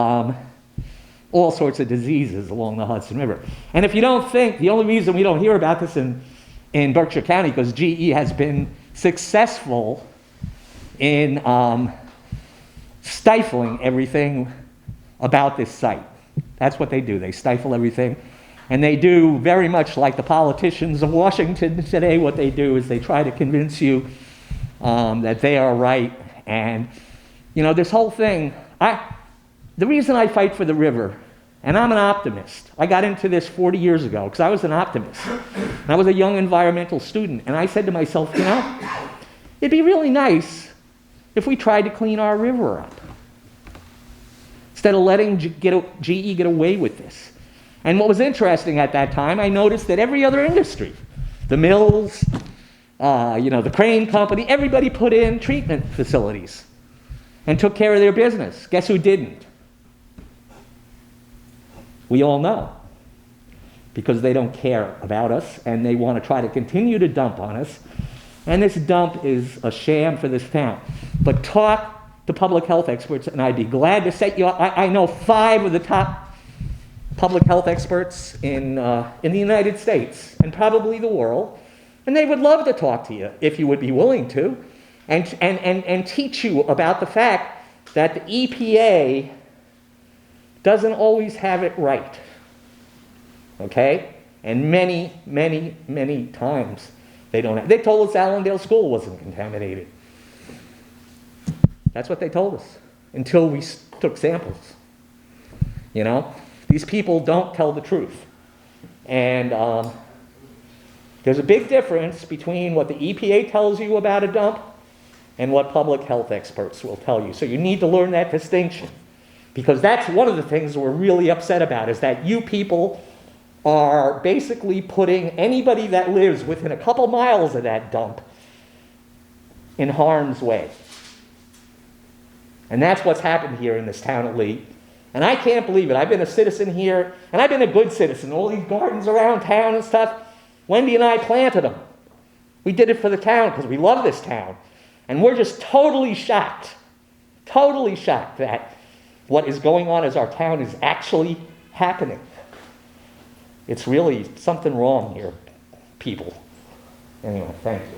all sorts of diseases along the Hudson River. And if you don't think, the only reason we don't hear about this in Berkshire County, because GE has been successful in stifling everything about this site. That's what they do. They stifle everything. And they do very much like the politicians of Washington today. What they do is they try to convince you that they are right. And, you know, this whole thing, the reason I fight for the river, and I'm an optimist. I got into this 40 years ago because I was an optimist. And I was a young environmental student. And I said to myself, you know, it'd be really nice if we tried to clean our river up instead of letting GE get away with this. And what was interesting at that time, I noticed that every other industry, the mills, the crane company, everybody put in treatment facilities and took care of their business. Guess who didn't? We all know. Because they don't care about us and they want to try to continue to dump on us. And this dump is a sham for this town. But talk to public health experts and I'd be glad to set you up. I know 5 of the top public health experts in the United States and probably the world, and they would love to talk to you if you would be willing to, and teach you about the fact that the EPA doesn't always have it right, okay? And many, many, many times they don't have. They told us Allendale School wasn't contaminated. That's what they told us until we took samples, you know? These people don't tell the truth. And there's a big difference between what the EPA tells you about a dump and what public health experts will tell you. So you need to learn that distinction. Because that's one of the things we're really upset about, is that you people are basically putting anybody that lives within a couple miles of that dump in harm's way. And that's what's happened here in this town of Lee. And I can't believe it. I've been a citizen here, and I've been a good citizen. All these gardens around town and stuff, Wendy and I planted them. We did it for the town because we love this town. And we're just totally shocked that what is going on as our town is actually happening. It's really something wrong here, people. Anyway, thank you.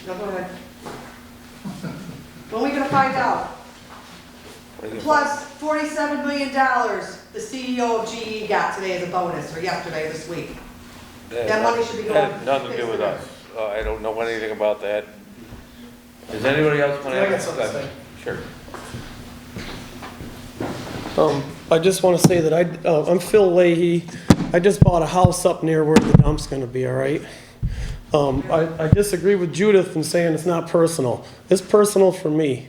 No, go ahead. When are we gonna find out? Plus $47 million the CEO of GE got today as a bonus, or yesterday, this week. That money should be going. That had nothing to do with us. I don't know anything about that. Does anybody else want to? I got something to say. Sure. I just want to say that I'm Phil Leahy. I just bought a house up near where the dump's going to be, all right? I disagree with Judith in saying it's not personal. It's personal for me.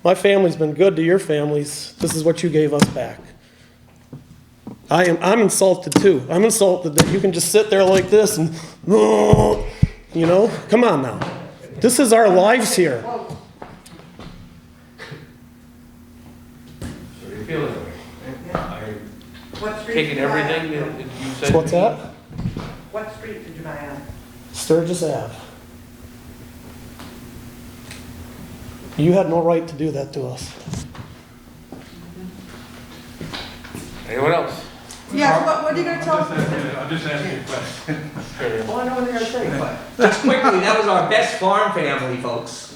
My family's been good to your families. This is what you gave us back. I'm insulted too. I'm insulted that you can just sit there like this and, you know, come on now. This is our lives here. So you feel that way? What street Taking did you buy everything on? that you said. What's that? What street did you buy on? Sturgis Ave. You had no right to do that to us. Anyone else? Yeah, what are you gonna tell us? I'll just ask you a question. Oh, I know what they're gonna say. Just quickly, that was our best farm family, folks.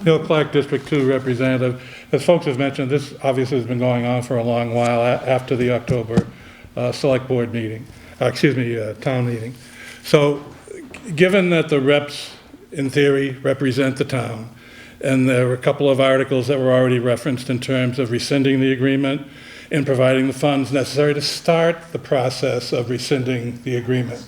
Bill Clark, District 2 representative. As folks have mentioned, this obviously has been going on for a long while after the October Selectboard meeting, town meeting. So given that the reps in theory, represent the town. And there were a couple of articles that were already referenced in terms of rescinding the agreement and providing the funds necessary to start the process of rescinding the agreement.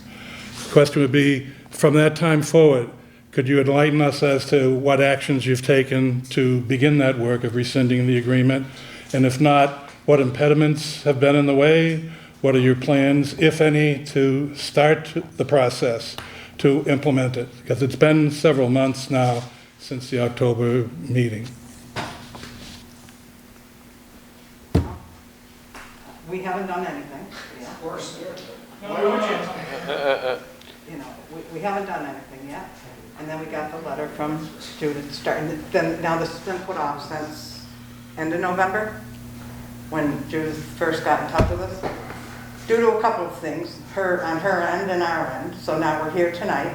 The question would be, from that time forward, could you enlighten us as to what actions you've taken to begin that work of rescinding the agreement? And if not, what impediments have been in the way? What are your plans, if any, to start the process to implement it? Because it's been several months now since the October meeting. We haven't done anything. Of course. You know, we haven't done anything yet. And then we got the letter from Judith starting, then, now this has been put off since end of November, when Judith first got in touch with us, due to a couple of things, on her end and our end. So now we're here tonight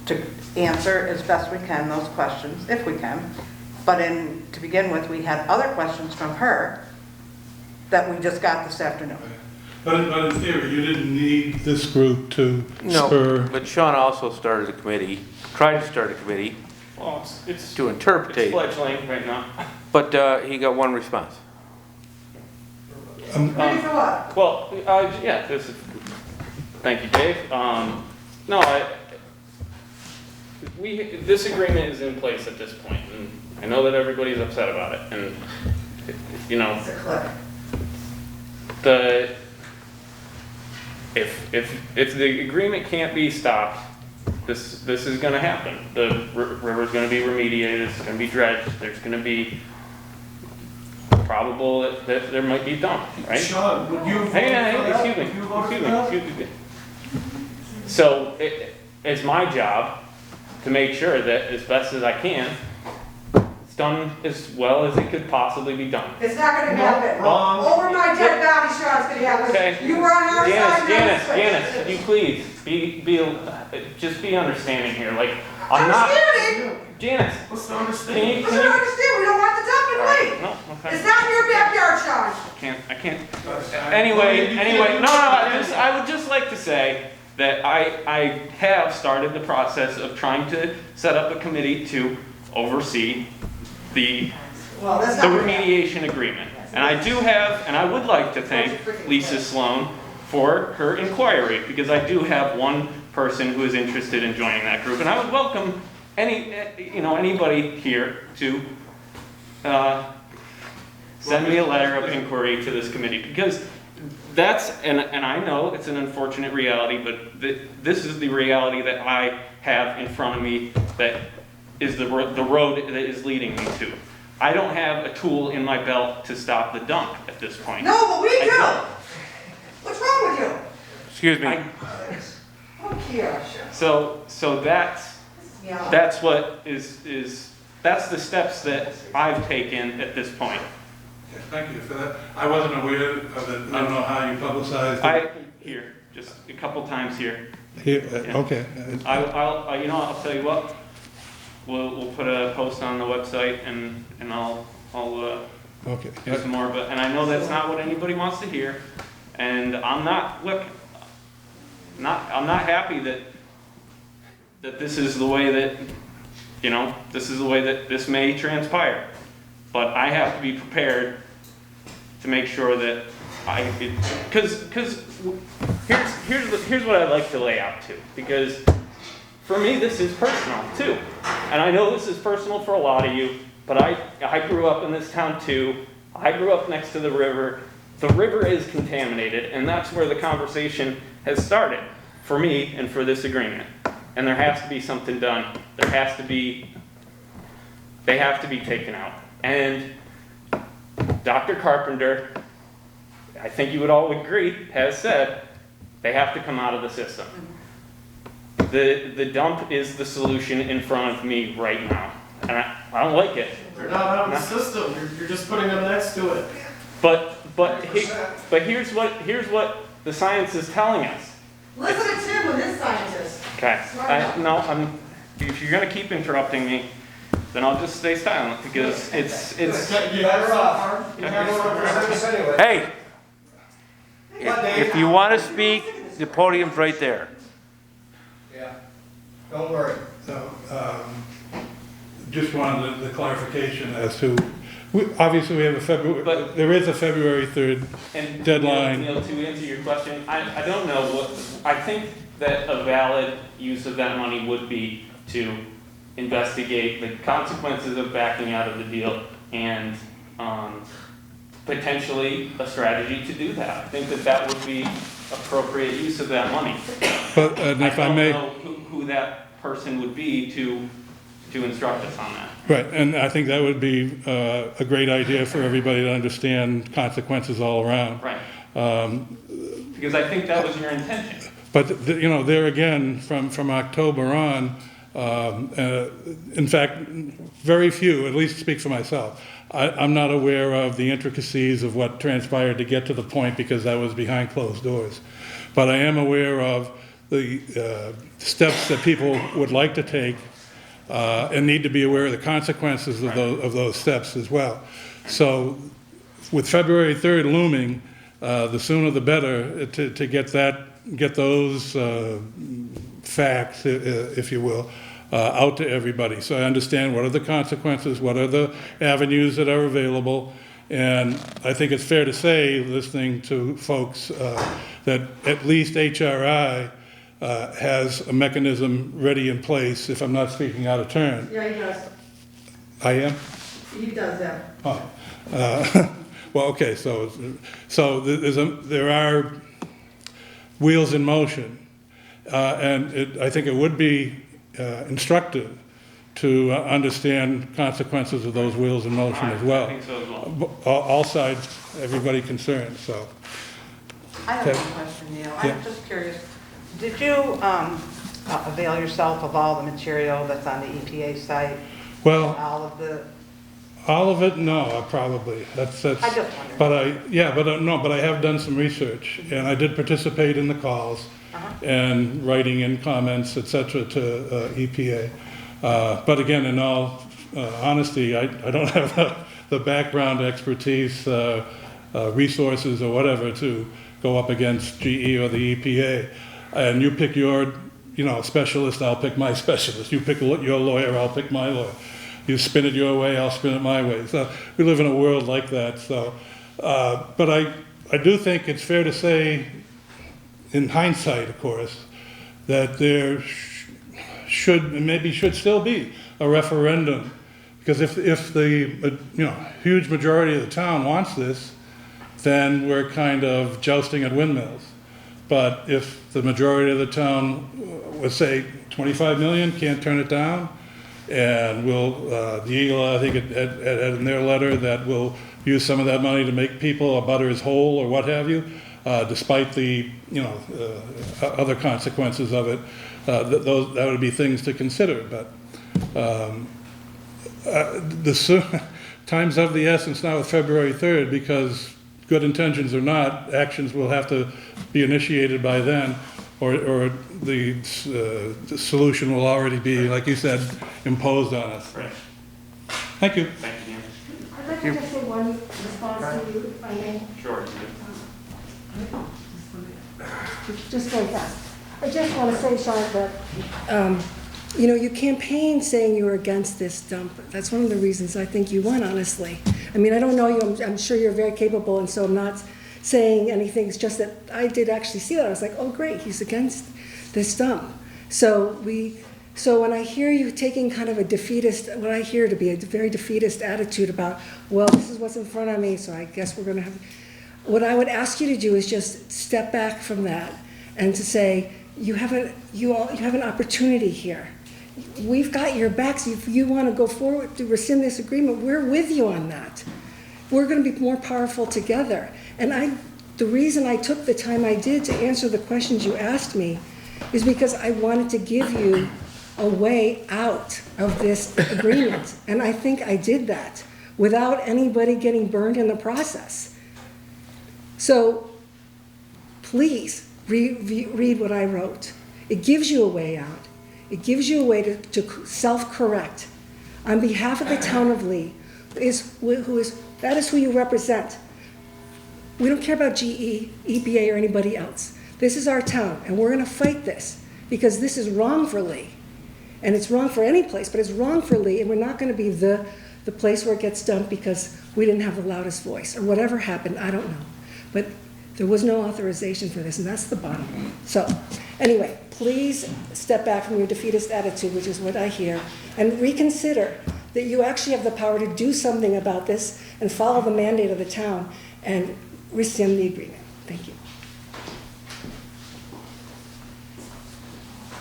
to answer as best we can those questions, if we can. But to begin with, we had other questions from her that we just got this afternoon. But in theory, you didn't need this group to No, spur. but Sean also started a committee, tried to start a committee Well, it's to interpret, fledgling right now. but he got one response. Ready for what? Well, yeah, thank you, Dave. No, this agreement is in place at this point, and I know that everybody's upset about it, and, you know, It's a click. if the agreement can't be stopped, this is gonna happen. The river's gonna be remediated, it's gonna be dredged, there's gonna be probable that there might be dump, right? Sean, would you? Hey, excuse me. So it's my job to make sure that as best as I can, it's done as well as it could possibly be done. It's not gonna happen. wrong. Over my dead body, Sean, it's gonna happen. Okay. You were on our side. Janice, could you please just be understanding here, like, I'm not. Understanding? Janice, Let's can understand. you, Listen, understand, we don't want the dump All right, in no, Lee. okay. It's not in your backyard, Sean. I can't. Anyway, no, I would just like to say that I have started the process of trying to set up a committee to oversee the Well, that's the not gonna happen. remediation agreement. And I do have, and I would like to thank Lisa Sloan for her inquiry, because I do have one person who is interested in joining that group, and I would welcome anybody here to send me a letter of inquiry to this committee, because and I know it's an unfortunate reality, but this is the reality that I have in front of me that is the road that is leading me to. I don't have a tool in my belt to stop the dump at this point. No, but we I do. don't. What's wrong with you? Excuse me. Oh, here. So Yeah. that's what that's the steps that I've taken at this point. Thank you for that. I wasn't aware of it. I don't know how you publicized it. Here, just a couple times here. Here, Yeah. okay. I'll tell you what. We'll put a post on the website and I'll Okay. do some more. And I know that's not what anybody wants to hear. And I'm not happy that this is the way that this may transpire. But I have to be prepared to make sure that because here's what I'd like to lay out too, because for me this is personal too, and I know this is personal for a lot of you, but I grew up in this town too. I grew up next to the river. The river is contaminated, and that's where the conversation has started for me and for this agreement. And there has to be something done. They have to be taken out. And Dr. Carpenter, I think you would all agree, has said they have to come out of the system. The dump is the solution in front of me right now. And I don't like it. They're not out of the system, you're just putting them next to it. But here's what the science is telling us. Listen to Tim with his scientist. Okay. If you're gonna keep interrupting me, then I'll just stay silent, because it's. Hey, if you want to speak, the podium's right there. Yeah, don't worry. So, just wanted the clarification as to, obviously we have a February, But- there is a February 3rd And deadline. Neil, to answer your question, I don't know what, I think that a valid use of that money would be to investigate the consequences of backing out of the deal and, potentially a strategy to do that. I think that that would be appropriate use of that money. But, and if I may. don't know who that person would be to instruct us on that. Right, and I think that would be a great idea for everybody to understand consequences all around. Right. Because I think that was your intention. But, you know, there again, from October on, in fact, very few, at least speak for myself, I'm not aware of the intricacies of what transpired to get to the point because that was behind closed doors. But I am aware of the steps that people would like to take and need to be aware of the consequences of those steps as well. So with February 3rd looming, the sooner the better to get those facts, if you will, out to everybody. So I understand what are the consequences, what are the avenues that are available. And I think it's fair to say, listening to folks, that at least HRI has a mechanism ready in place, if I'm not speaking out of turn. Yeah, he does. I am? He does that. Oh. Well, okay, so there are wheels in motion. And I think it would be instructive to understand consequences of those wheels in motion as well. I think so as well. All sides, everybody concerned, so. I have Okay. a question, Neil. Yeah. I'm just curious. Did you avail yourself of all the material that's on the EPA site? Well, All of it? No, probably. That's. I just wondered. But I have done some research, and I did participate in the calls and writing in comments, et cetera, to EPA. But again, in all honesty, I don't have the background expertise, resources or whatever to go up against GE or the EPA. And you pick your, specialist, I'll pick my specialist. You pick your lawyer, I'll pick my lawyer. You spin it your way, I'll spin it my way. So we live in a world like that. So, but I do think it's fair to say, in hindsight, of course, that there should and maybe should still be a referendum, because if the huge majority of the town wants this, then we're kind of jousting at windmills. But if the majority of the town would say 25 million, can't turn it down, and the Eagle, I think, had in their letter that we'll use some of that money to make people abutters whole or what have you, despite the other consequences of it. That would be things to consider. But time's of the essence now with February 3rd, because good intentions or not, actions will have to be initiated by then, or the solution will already be, like you said, imposed on us. Right. Thank you. Thank you, Dan. I'd like to just say one response to you, if I may. Sure. Just very fast. I just want to say, Sean, that, you campaigned saying you were against this dump. That's one of the reasons I think you won, honestly. I mean, I don't know you, I'm sure you're very capable, and so I'm not saying anything. It's just that I did actually see that. I was like, oh, great, he's against this dump. So when I hear you taking kind of a defeatist, what I hear to be a very defeatist attitude about, well, this is what's in front of me, so I guess we're going to have, what I would ask you to do is just step back from that and to say, you have an opportunity here. We've got your backs. If you want to go forward to rescind this agreement, we're with you on that. We're going to be more powerful together. And the reason I took the time I did to answer the questions you asked me is because I wanted to give you a way out of this agreement. And I think I did that without anybody getting burned in the process. So please read what I wrote. It gives you a way out. It gives you a way to self-correct. On behalf of the town of Lee, that is who you represent. We don't care about GE, EPA, or anybody else. This is our town, and we're going to fight this because this is wrong for Lee. And it's wrong for any place, but it's wrong for Lee, and we're not gonna be the place where it gets dumped because we didn't have the loudest voice, or whatever happened, I don't know. But there was no authorization for this, and that's the bottom line. So, anyway, please step back from your defeatist attitude, which is what I hear, and reconsider that you actually have the power to do something about this and follow the mandate of the town and rescind the agreement. Thank you.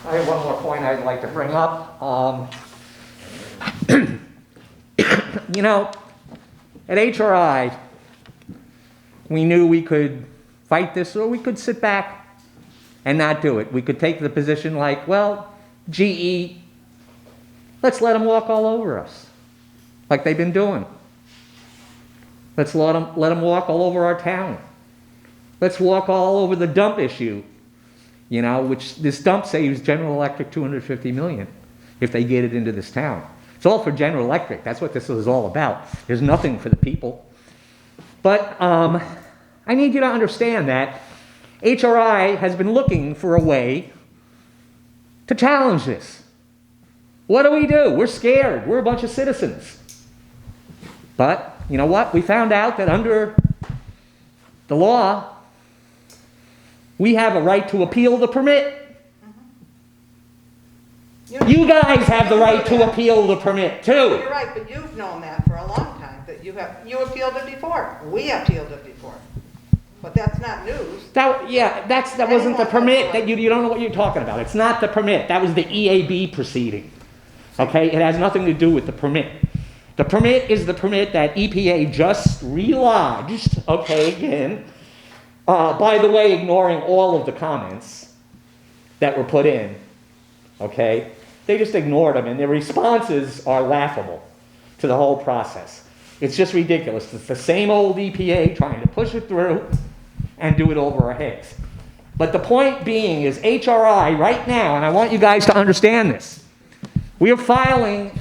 I have one more point I'd like to bring up. You know, at HRI, we knew we could fight this, or we could sit back and not do it. We could take the position like, well, GE, let's let them walk all over us, like they've been doing. Let's let them walk all over our town. Let's walk all over the dump issue, you know, which this dump saves General Electric $250 million if they get it into this town. It's all for General Electric. That's what this is all about. There's nothing for the people. But I need you to understand that HRI has been looking for a way to challenge this. What do? We're scared. We're a bunch of citizens. But you know what? We found out that under the law, we have a right to appeal the permit. You guys have the right to appeal the permit too. You're right, but you've known that for a long time, that you appealed it before. We appealed it before. But that's not news. That wasn't the permit. That you don't know what you're talking about. It's not the permit. That was the EAB proceeding. Okay? It has nothing to do with the permit. The permit is the permit that EPA just relodged, okay, again, by the way, ignoring all of the comments that were put in, okay? They just ignored them, and their responses are laughable to the whole process. It's just ridiculous. It's the same old EPA trying to push it through and do it over our heads. But the point being is HRI right now, and I want you guys to understand this, we are filing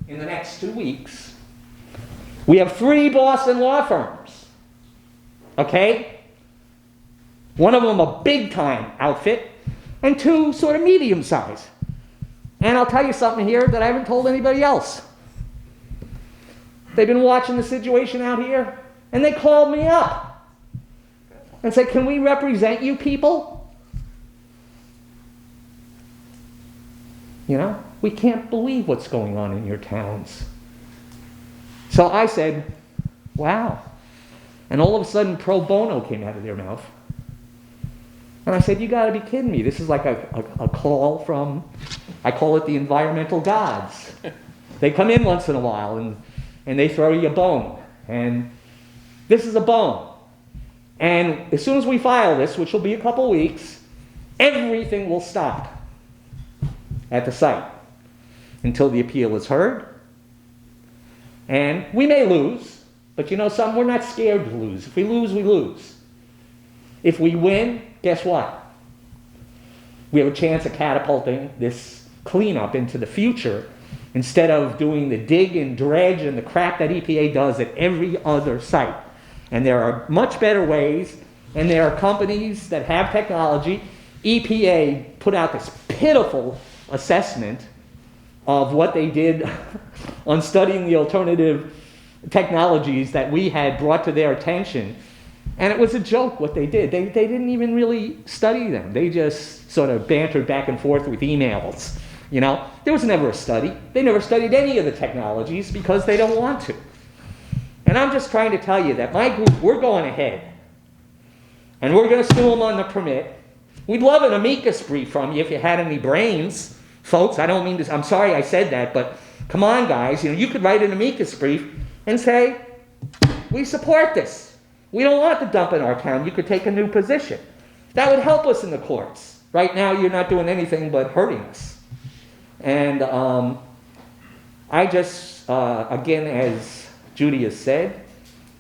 in the next 2 weeks. We have 3 Boston law firms, okay? One of them a big-time outfit, and 2 sort of medium size. And I'll tell you something here that I haven't told anybody else. They've been watching the situation out here, and they called me up and said, can we represent you people? You know, we can't believe what's going on in your towns. So I said, wow. And all of a sudden, pro bono came out of their mouth. And I said, you got to be kidding me. This is like a call from, I call it the environmental gods. They come in once in a while and they throw you a bone. And this is a bone. And as soon as we file this, which will be a couple weeks, everything will stop at the site until the appeal is heard. And we may lose, but you know something? We're not scared to lose. If we lose, we lose. If we win, guess what? We have a chance of catapulting this cleanup into the future instead of doing the dig and dredge and the crap that EPA does at every other site. And there are much better ways, and there are companies that have technology. EPA put out this pitiful assessment of what they did on studying the alternative technologies that we had brought to their attention. And it was a joke what they did. They didn't even really study them. They just sort of bantered back and forth with emails. You know, there was never a study. They never studied any of the technologies because they don't want to. And I'm just trying to tell you that my group, we're going ahead. And we're going to sue them on the permit. We'd love an amicus brief from you if you had any brains. Folks, I don't mean to, I'm sorry I said that, but come on guys, you know, you could write an amicus brief and say, we support this. We don't want the dump in our town. You could take a new position. That would help us in the courts. Right now, you're not doing anything but hurting us. And I just, again, as Judy has said,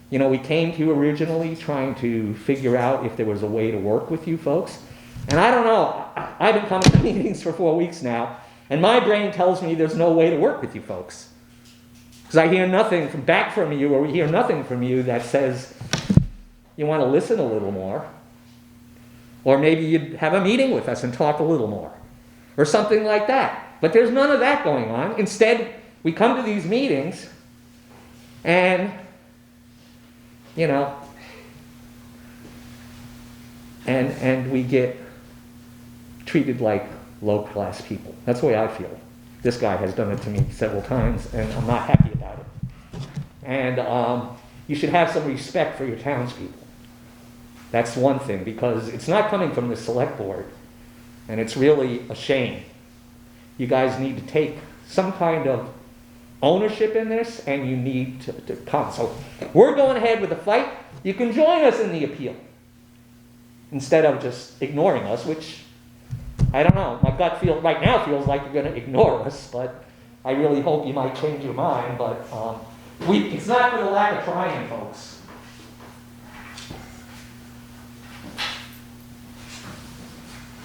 you know, we came to you originally trying to figure out if there was a way to work with you folks. And I don't know. I've been coming to meetings for 4 weeks now, and my brain tells me there's no way to work with you folks. Because I hear nothing back from you, or we hear nothing from you that says you want to listen a little more. Or maybe you'd have a meeting with us and talk a little more. or something like that. But there's none of that going on. Instead, we come to these meetings and, you know, and we get treated like low-class people. That's the way I feel. This guy has done it to me several times, and I'm not happy about it. And you should have some respect for your townspeople. That's one thing, because it's not coming from the select board, and it's really a shame. You guys need to take some kind of ownership in this, and you need to come. So we're going ahead with the fight. You can join us in the appeal, instead of just ignoring us, which, I don't know, my gut feel right now feels like you're going to ignore us, but I really hope you might change your mind. But it's not for the lack of trying, folks.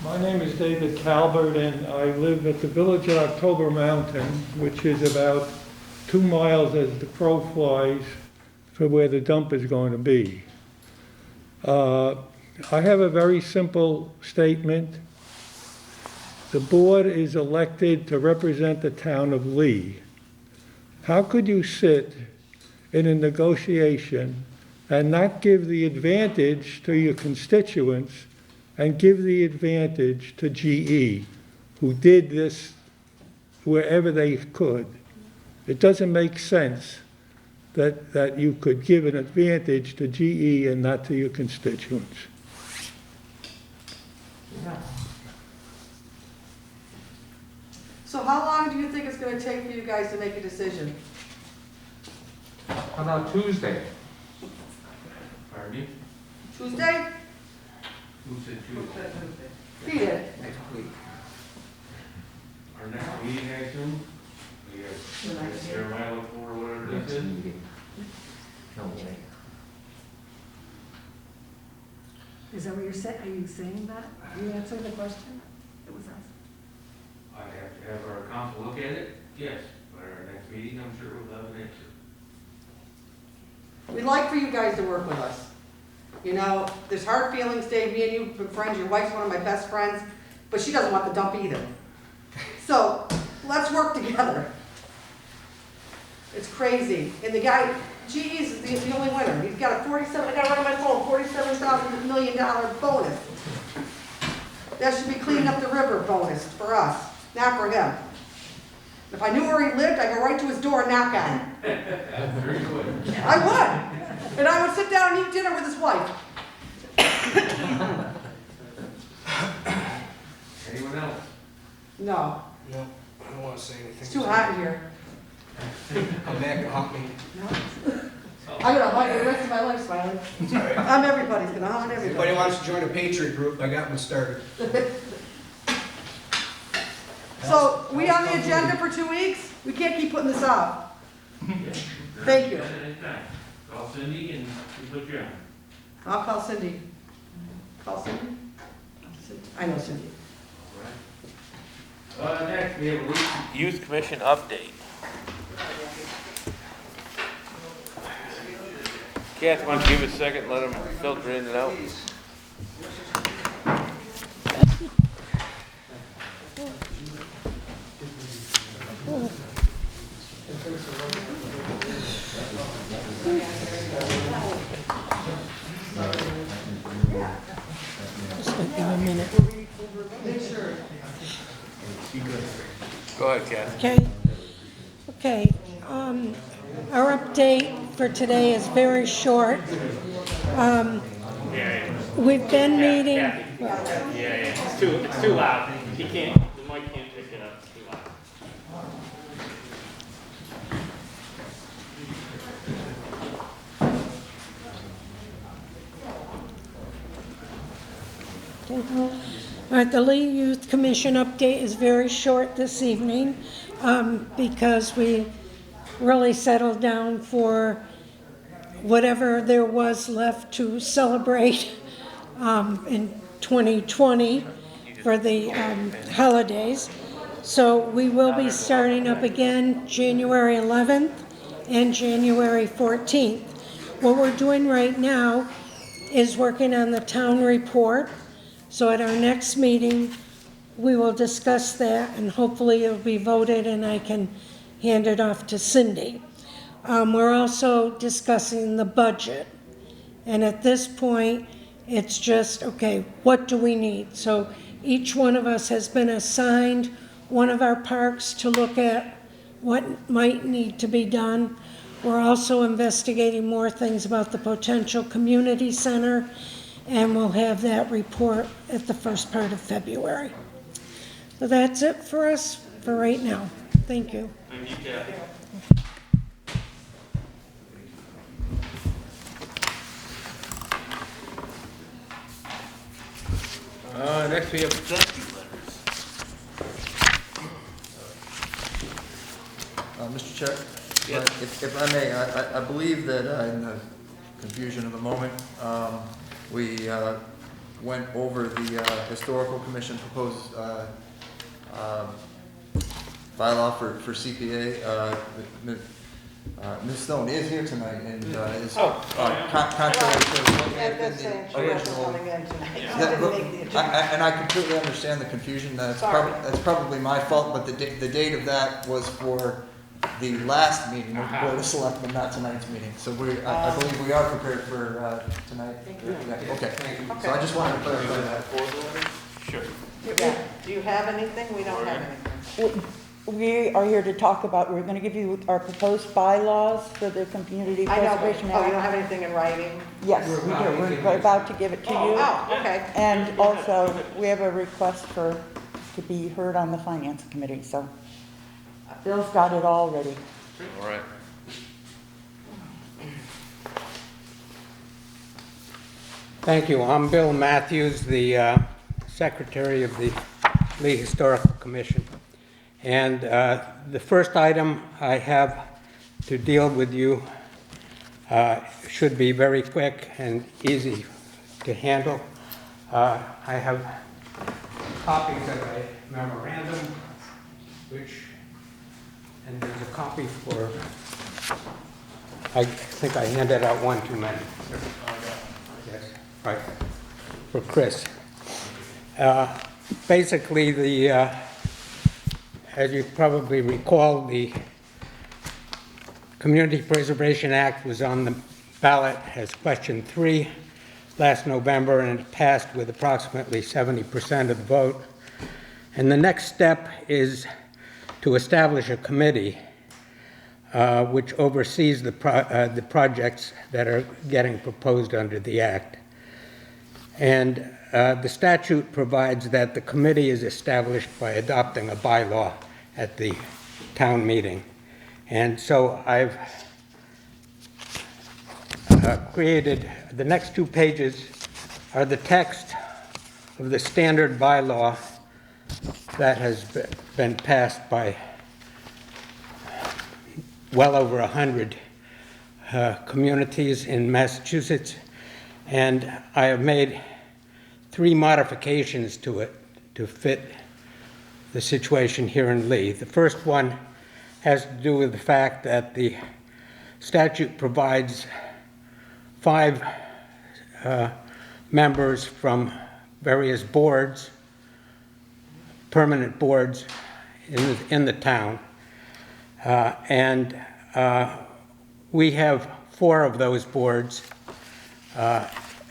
My name is David Calvert, and I live at the Village at October Mountain, which is about 2 miles as the crow flies from where the dump is going to be. I have a very simple statement. The board is elected to represent the town of Lee. How could you sit in a negotiation and not give the advantage to your constituents and give the advantage to GE, who did this wherever they could? It doesn't make sense that you could give an advantage to GE and not to your constituents. So how long do you think it's gonna take for you guys to make a decision? How about Tuesday? Pardon me? Tuesday? Who said Tuesday? He did. Next week. Our next meeting, I assume? We have Jeremiah look for whatever Next this is. meeting. No way. Is that what you're saying? Are you saying that? Are you answering the question? It was asked. I have to have our council look at it, yes, but our next meeting, I'm sure we'll have an answer. We'd like for you guys to work with us. You know, there's hard feelings, Dave, me and you have been friends, your wife's one of my best friends, but she doesn't want the dump either. So, let's work together. It's crazy. And the guy, GE's is the only winner. He's got a I got it right on my phone, $47 million bonus. That should be cleaning up the river bonus for us, not for him. If I knew where he lived, I'd go right to his door and knock on him. I would. And I would sit down and eat dinner with his wife. Anyone else? No, No, I don't want to say anything. it's too hot in here. Come back and haunt me. I'm gonna haunt you the rest of my life, Smiley. It's all right. I'm everybody's gonna haunt If anybody everybody. wants to join a Patriot group, I got one started. So, we on the agenda for 2 weeks? We can't keep putting this off. Thank you. Anytime. Call Cindy and we put you on. I'll call Cindy. Call Cindy? I know Cindy. Next, we have a Youth Commission update. Kath, why don't you give it a second, let them filter in and out? Go ahead, Kath. Okay, our update for today is very short. We've been meeting, Yeah, it's too loud. The mic can't pick it up, it's too loud. all right, the Lee Youth Commission update is very short this evening, because we really settled down for whatever there was left to celebrate in 2020 for the holidays. So we will be starting up again January 11th and January 14th. What we're doing right now is working on the town report. So at our next meeting, we will discuss that, and hopefully it'll be voted, and I can hand it off to Cindy. We're also discussing the budget, and at this point, it's just, okay, what do we need? So each one of us has been assigned one of our parks to look at what might need to be done. We're also investigating more things about the potential community center, and we'll have that report at the first part of February. So that's it for us for right now. Thank you. Thank you, Kathy. Next we have thank you letters. Mr. Chair? Yes. If I may, I believe that in the confusion of the moment, we went over the Historical Commission proposed bylaw for CPA. Ms. Stone is here tonight and is contrary to what may have been the original. And I completely understand the confusion. That's probably my fault, but the date of that was for the last meeting of the Board of Selectmen, not tonight's meeting. So I believe we are prepared for tonight. Yeah, okay. So I just wanted to clarify that. Sure. Do you have anything? We don't have anything. We are here to talk about, we're going to give you our proposed bylaws for the Community I know, but, Preservation oh, you don't Act. have anything in writing? Yes, we do. We're about to give it to you. Oh, okay. And also, we have a request to be heard on the Finance Committee, so Bill's got it all ready. All right. Thank you. I'm Bill Matthews, the Secretary of the Lee Historical Commission. And the first item I have to deal with you should be very quick and easy to handle. I have copies of a memorandum, and there's a copy for, I think I handed out one too many. Yes, right, for Chris. Basically, as you probably recall, the Community Preservation Act was on the ballot as question 3 last November, and it passed with approximately 70% of the vote. And the next step is to establish a committee which oversees the projects that are getting proposed under the Act. And the statute provides that the committee is established by adopting a bylaw at the town meeting. And so I've created, the next 2 pages are the text of the standard bylaw that has been passed by well over 100 communities in Massachusetts. And I have made 3 modifications to it to fit the situation here in Lee. The first one has to do with the fact that the statute provides 5 members from various boards, permanent boards in the town. And we have 4 of those boards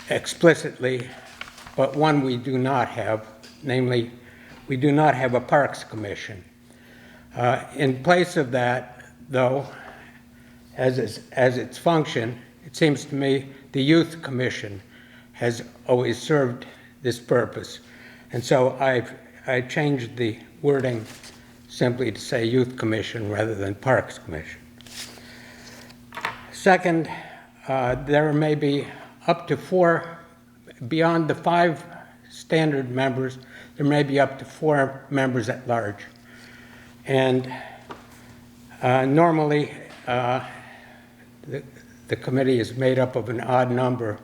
explicitly, but 1 we do not have, namely, we do not have a Parks Commission. In place of that, though, as its function, it seems to me the Youth Commission has always served this purpose. And so I changed the wording simply to say Youth Commission rather than Parks Commission. Second, there may be up to 4, beyond the 5 standard members, there may be up to 4 members at large. And normally, the committee is made up of an odd number.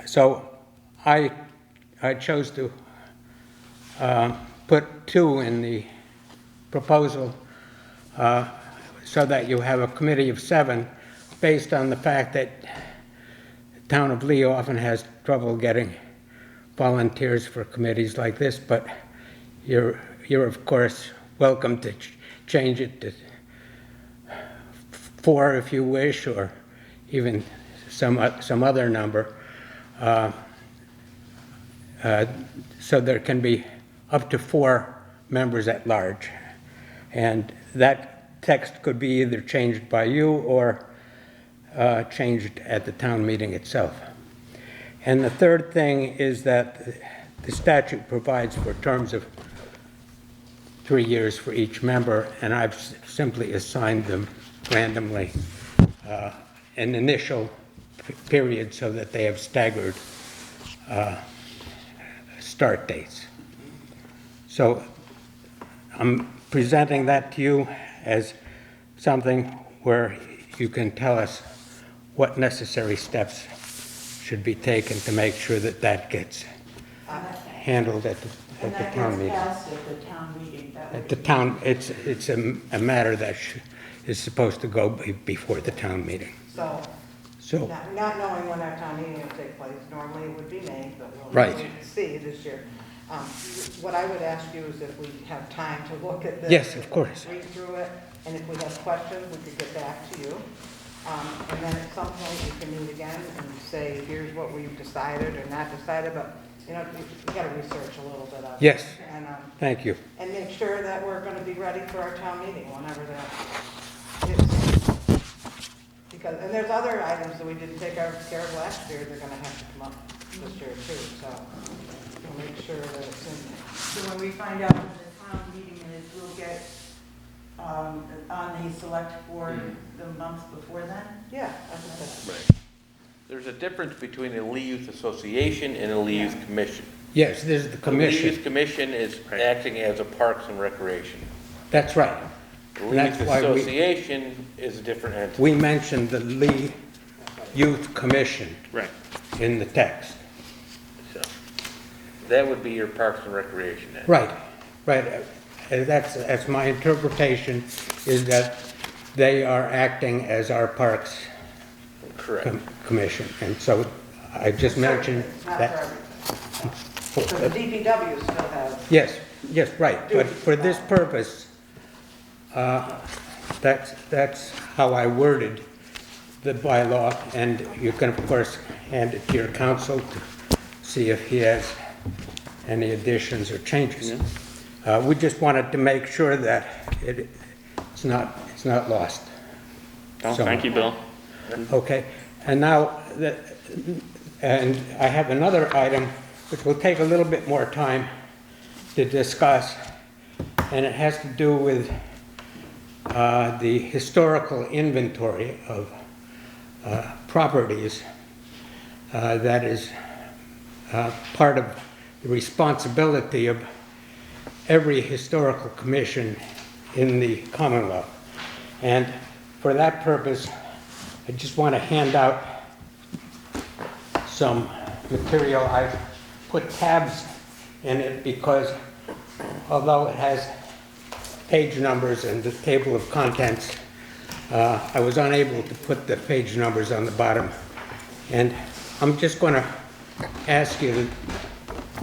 So I chose to put 2 in the proposal so that you have a committee of 7 based on the fact that the town of Lee often has trouble getting volunteers for committees like this, but you're of course welcome to change it to 4 if you wish, or even some other number. So there can be up to 4 members at large. And that text could be either changed by you or changed at the town meeting itself. And the third thing is that the statute provides for terms of 3 years for each member, and I've simply assigned them randomly an initial period so that they have staggered start dates. So I'm presenting that to you as something where you can tell us what necessary steps should be taken to make sure that that gets handled at the town meeting. And that gets passed at the town meeting. At the town, it's a matter that is supposed to go before the town meeting. So, not knowing when our town meeting will take place, normally it would be May, but Right. we'll see this year. What I would ask you is if we have time to look at this. Yes, of course. Read through it, and if we have questions, we could get back to you. And then at some point, we can meet again and say, here's what we've decided or not decided, but, you know, you gotta research a little bit of it. Yes, And, thank you. and make sure that we're gonna be ready for our town meeting, whenever that is. Because, and there's other items that we didn't take care of last year, they're gonna have to come up this year too, so we'll make sure that it's in there. So when we find out when the town meeting is, we'll get on the select board the month before then? Yeah, that's what I Right. There's a difference between a Lee Youth Association and a Lee Youth Commission. Yes, there's the The Lee Youth commission. Commission is acting as a Parks and Recreation. That's right. The And Lee that's Youth why Association is a different entity. we mentioned the Lee Youth Commission Right. in the text. So, that would be your Parks and Recreation entity. Right, right. That's my interpretation, is that they are acting as our Parks Correct. Commission. And so I just mentioned It's not that. for everything. So the DPW still has, Yes, right. But for this purpose, that's how I worded the bylaw. And you can, of course, hand it to your counsel to see if he has any additions or changes. We just wanted to make sure that it's not lost. Oh, thank you, Bill. Okay, and now, and I have another item which will take a little bit more time to discuss, and it has to do with the historical inventory of properties that is part of the responsibility of every historical commission in the Commonwealth. And for that purpose, I just want to hand out some material. I've put tabs in it because although it has page numbers and the table of contents, I was unable to put the page numbers on the bottom. And I'm just going to ask you to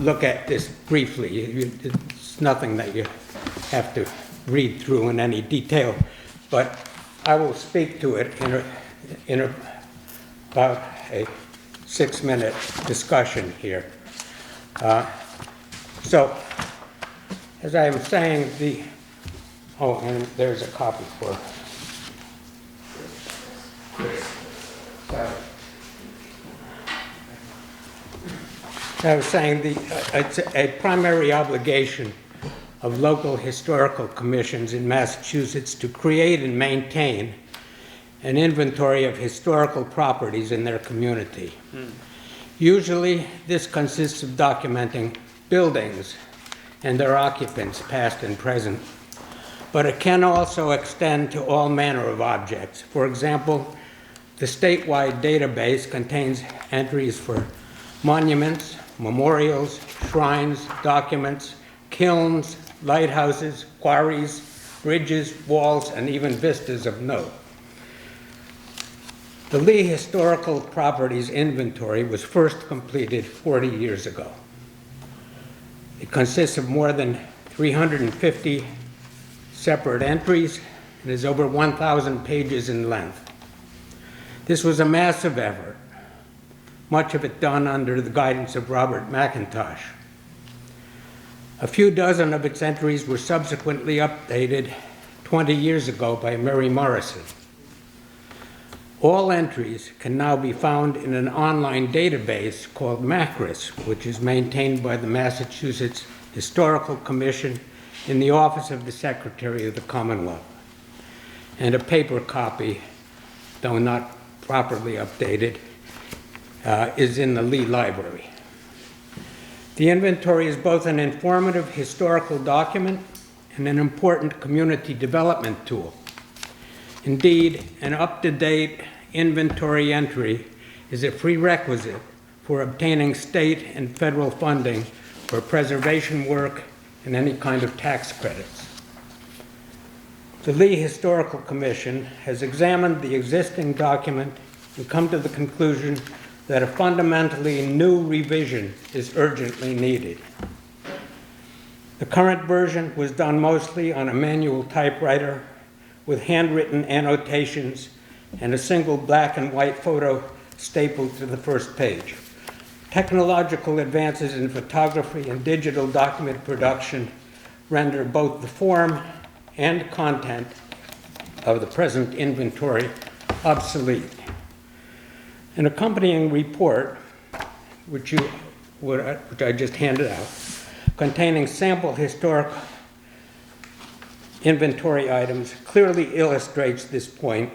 look at this briefly. It's nothing that you have to read through in any detail, but I will speak to it in about a 6-minute discussion here. So, as I was saying, and there's a copy for. I was saying it's a primary obligation of local historical commissions in Massachusetts to create and maintain an inventory of historical properties in their community. Usually, this consists of documenting buildings and their occupants, past and present, but it can also extend to all manner of objects. For example, the statewide database contains entries for monuments, memorials, shrines, documents, kilns, lighthouses, quarries, bridges, walls, and even vistas of note. The Lee Historical Properties Inventory was first completed 40 years ago. It consists of more than 350 separate entries and is over 1,000 pages in length. This was a massive effort, much of it done under the guidance of Robert McIntosh. A few dozen of its entries were subsequently updated 20 years ago by Mary Morrison. All entries can now be found in an online database called MACRIS, which is maintained by the Massachusetts Historical Commission in the Office of the Secretary of the Commonwealth. And a paper copy, though not properly updated, is in the Lee Library. The inventory is both an informative historical document and an important community development tool. Indeed, an up-to-date inventory entry is a prerequisite for obtaining state and federal funding for preservation work and any kind of tax credits. The Lee Historical Commission has examined the existing document and come to the conclusion that a fundamentally new revision is urgently needed. The current version was done mostly on a manual typewriter with handwritten annotations and a single black and white photo stapled to the first page. Technological advances in photography and digital document production render both the form and content of the present inventory obsolete. An accompanying report, which I just handed out, containing sample historic inventory items, clearly illustrates this point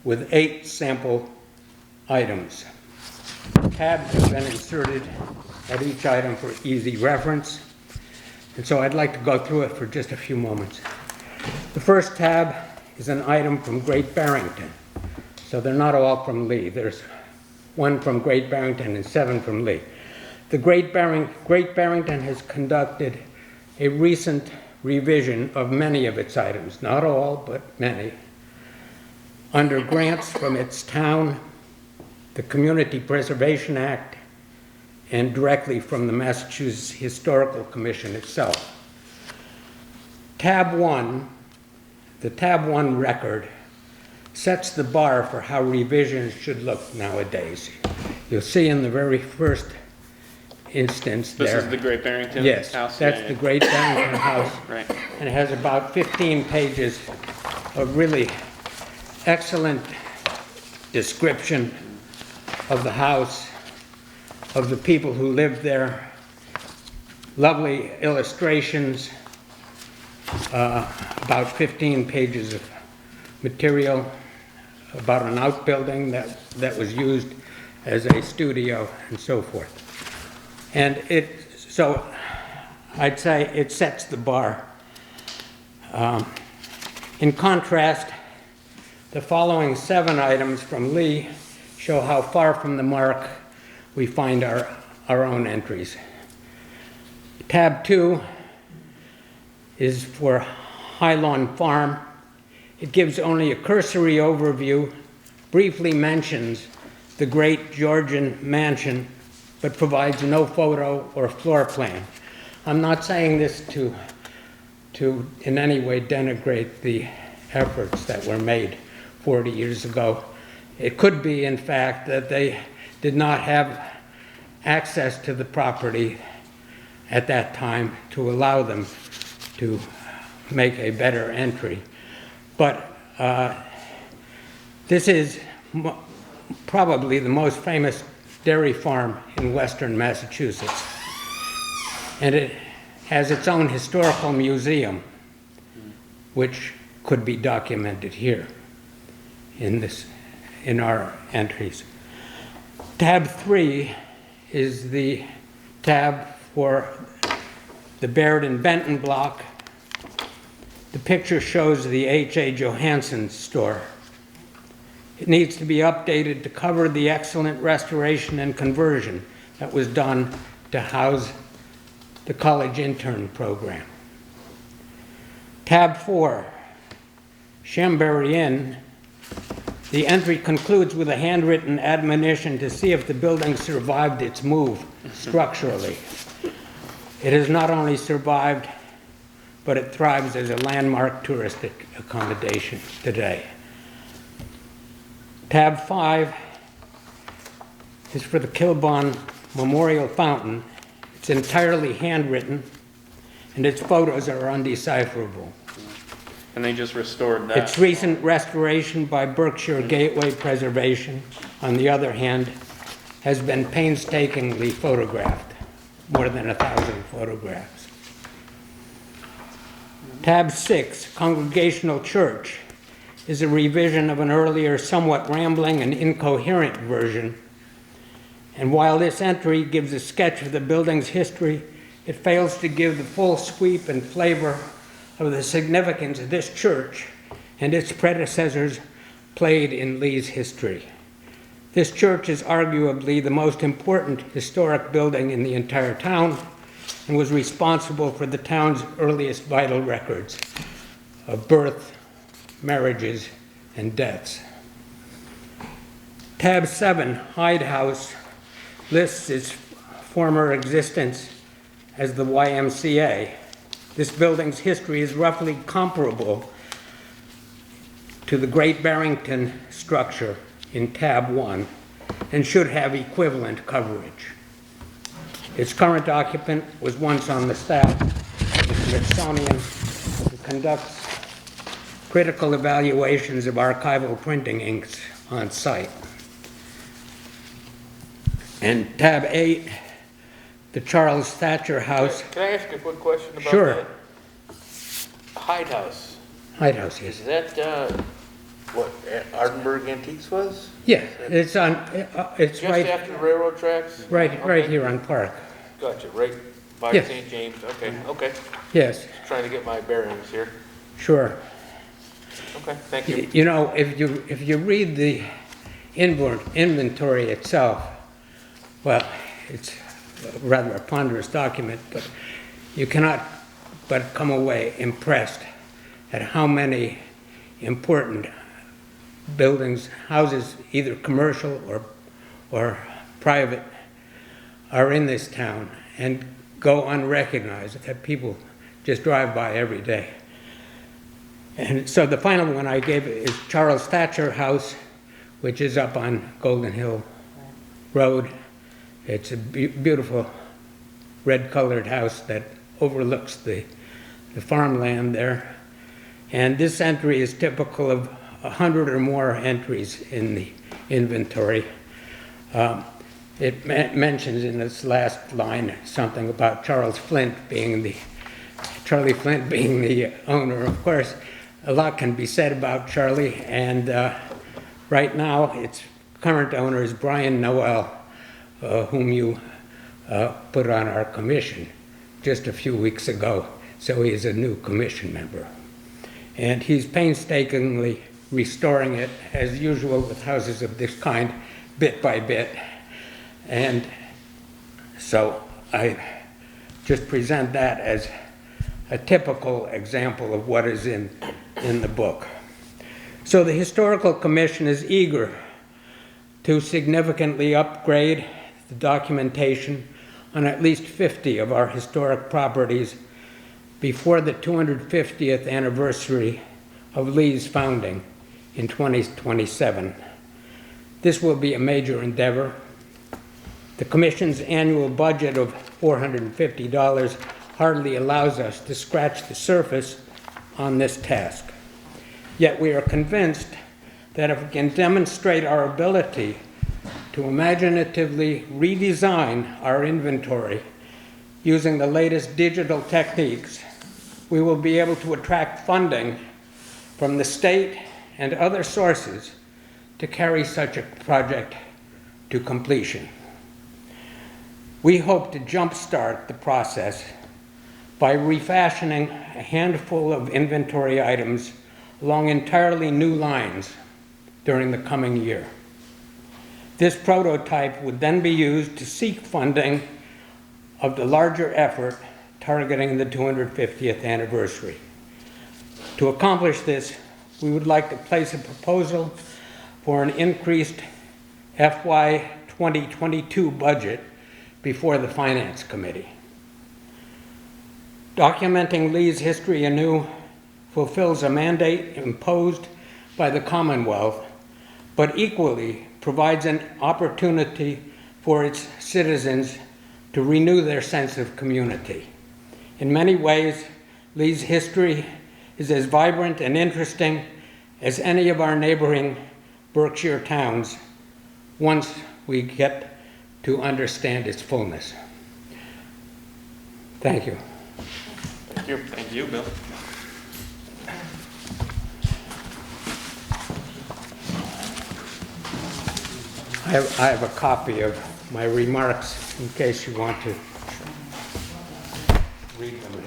with 8 sample items. Tabs have been inserted at each item for easy reference, and so I'd like to go through it for just a few moments. The first tab is an item from Great Barrington, so they're not all from Lee. There's 1 from Great Barrington and 7 from Lee. The Great Barrington has conducted a recent revision of many of its items, not all, but many, under grants from its town, the Community Preservation Act, and directly from the Massachusetts Historical Commission itself. Tab 1, the Tab 1 record, sets the bar for how revisions should look nowadays. You'll see in the very first instance there. This is the Great Barrington yes, house? That's Yeah, the Great Barrington house. Right. And it has about 15 pages of really excellent description of the house, of the people who lived there, lovely illustrations, about 15 pages of material about an outbuilding that was used as a studio and so forth. And so I'd say it sets the bar. In contrast, the following 7 items from Lee show how far from the mark we find our own entries. Tab 2 is for High Lawn Farm. It gives only a cursory overview, briefly mentions the great Georgian mansion, but provides no photo or floor plan. I'm not saying this to in any way denigrate the efforts that were made 40 years ago. It could be, in fact, that they did not have access to the property at that time to allow them to make a better entry. But this is probably the most famous dairy farm in western Massachusetts. And it has its own historical museum, which could be documented here in our entries. Tab 3 is the tab for the Baird and Benton block. The picture shows the H.A. Johansson store. It needs to be updated to cover the excellent restoration and conversion that was done to house the college intern program. Tab 4, Shambury Inn. The entry concludes with a handwritten admonition to see if the building survived its move structurally. It has not only survived, but it thrives as a landmark touristic accommodation today. Tab 5 is for the Kilbon Memorial Fountain. It's entirely handwritten, and its photos are undecipherable. And they just restored that. Its recent restoration by Berkshire Gateway Preservation, on the other hand, has been painstakingly photographed, more than 1,000 photographs. Tab 6, Congregational Church, is a revision of an earlier, somewhat rambling and incoherent version. And while this entry gives a sketch of the building's history, it fails to give the full sweep and flavor of the significance of this church and its predecessors played in Lee's history. This church is arguably the most important historic building in the entire town and was responsible for the town's earliest vital records of birth, marriages, and deaths. Tab 7, Hyde House, lists its former existence as the YMCA. This building's history is roughly comparable to the Great Barrington structure in Tab 1 and should have equivalent coverage. Its current occupant was once on the staff of the Smithsonian, who conducts critical evaluations of archival printing inks on site. And Tab 8, the Charles Thatcher House. Can I ask a quick question about Sure. that? Hyde House. Hyde House, yes. Is that, what, Ardenburg Antiques was? Yeah, it's on, it's Just right, after the railroad tracks? right Okay. here on Park. Gotcha, right by Yes. St. James, okay. Yes, Just trying to get my bearings here. sure. Okay, thank you. You know, if you read the inventory itself, well, it's rather a ponderous document, but you cannot but come away impressed at how many important buildings, houses, either commercial or private, are in this town and go unrecognized, that people just drive by every day. And so the final one I gave is Charles Thatcher House, which is up on Golden Hill Road. It's a beautiful red-colored house that overlooks the farmland there. And this entry is typical of 100 or more entries in the inventory. It mentions in its last line something about Charlie Flint being the owner. Of course, a lot can be said about Charlie, and right now its current owner is Brian Noel, whom you put on our commission just a few weeks ago, so he is a new commission member. And he's painstakingly restoring it, as usual with houses of this kind, bit by bit. And so I just present that as a typical example of what is in the book. So the Historical Commission is eager to significantly upgrade the documentation on at least 50 of our historic properties before the 250th anniversary of Lee's founding in 2027. This will be a major endeavor. The Commission's annual budget of $450 hardly allows us to scratch the surface on this task. Yet we are convinced that if we can demonstrate our ability to imaginatively redesign our inventory using the latest digital techniques, we will be able to attract funding from the state and other sources to carry such a project to completion. We hope to jumpstart the process by refashioning a handful of inventory items along entirely new lines during the coming year. This prototype would then be used to seek funding of the larger effort targeting the 250th anniversary. To accomplish this, we would like to place a proposal for an increased FY 2022 budget before the Finance Committee. Documenting Lee's history anew fulfills a mandate imposed by the Commonwealth, but equally provides an opportunity for its citizens to renew their sense of community. In many ways, Lee's history is as vibrant and interesting as any of our neighboring Berkshire towns once we get to understand its fullness. Thank you. Thank you. Thank you, Bill. I have a copy of my remarks in case you want to read them.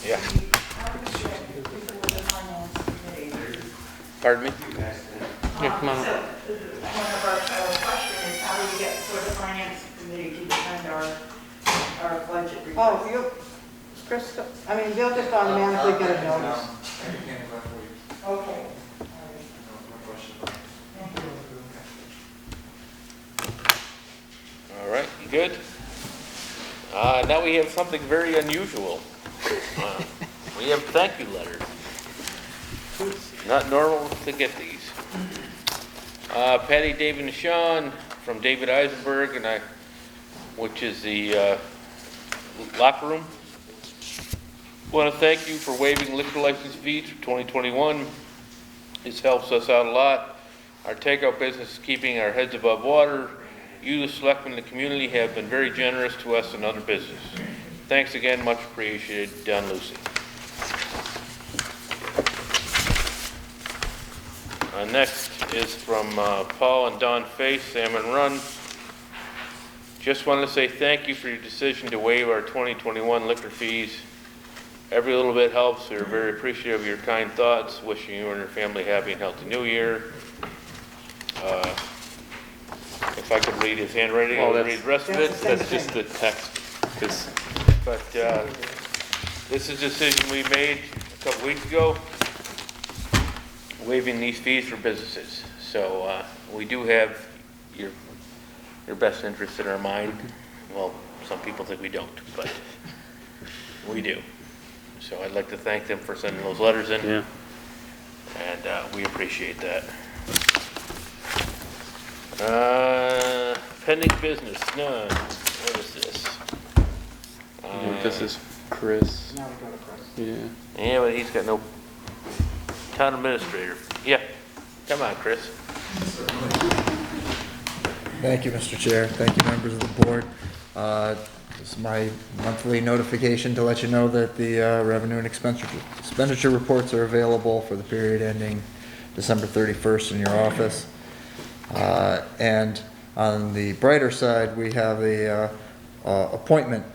Yeah. Pardon me? Yeah, come on. So, one of our question is how do we get sort of finance committee to defend our budget request? Oh, Chris, they'll just automatically get a notice. Okay. All right, you good? Now we have something very unusual. We have thank you letters. It's not normal to get these. Patty, David, and Sean from David Eisenberg, which is the locker room. Want to thank you for waiving liquor license fees for 2021. This helps us out a lot. Our takeout business is keeping our heads above water. You, the selectmen in the community, have been very generous to us and other business. Thanks again, much appreciated. Don Lucy. Next is from Paul and Don Face, Salmon Run. Just wanted to say thank you for your decision to waive our 2021 liquor fees. Every little bit helps. We're very appreciative of your kind thoughts. Wishing you and your family happy and healthy New Year. If I could read his handwriting, I would read the rest of it. That's just the text. But this is a decision we made a couple weeks ago, waiving these fees for businesses. So we do have your best interest in our mind. Well, some people think we don't, but we do. So I'd like to thank them for sending those letters in. Yeah. And we appreciate that. Pending business, none. What is this? This is Chris. Now we go to Chris. Yeah. Yeah, but he's got no town administrator. Yeah, come on, Chris. Thank you, Mr. Chair. Thank you, members of the board. This is my monthly notification to let you know that the revenue and expenditure reports are available for the period ending December 31st in your office. And on the brighter side, we have a appointment.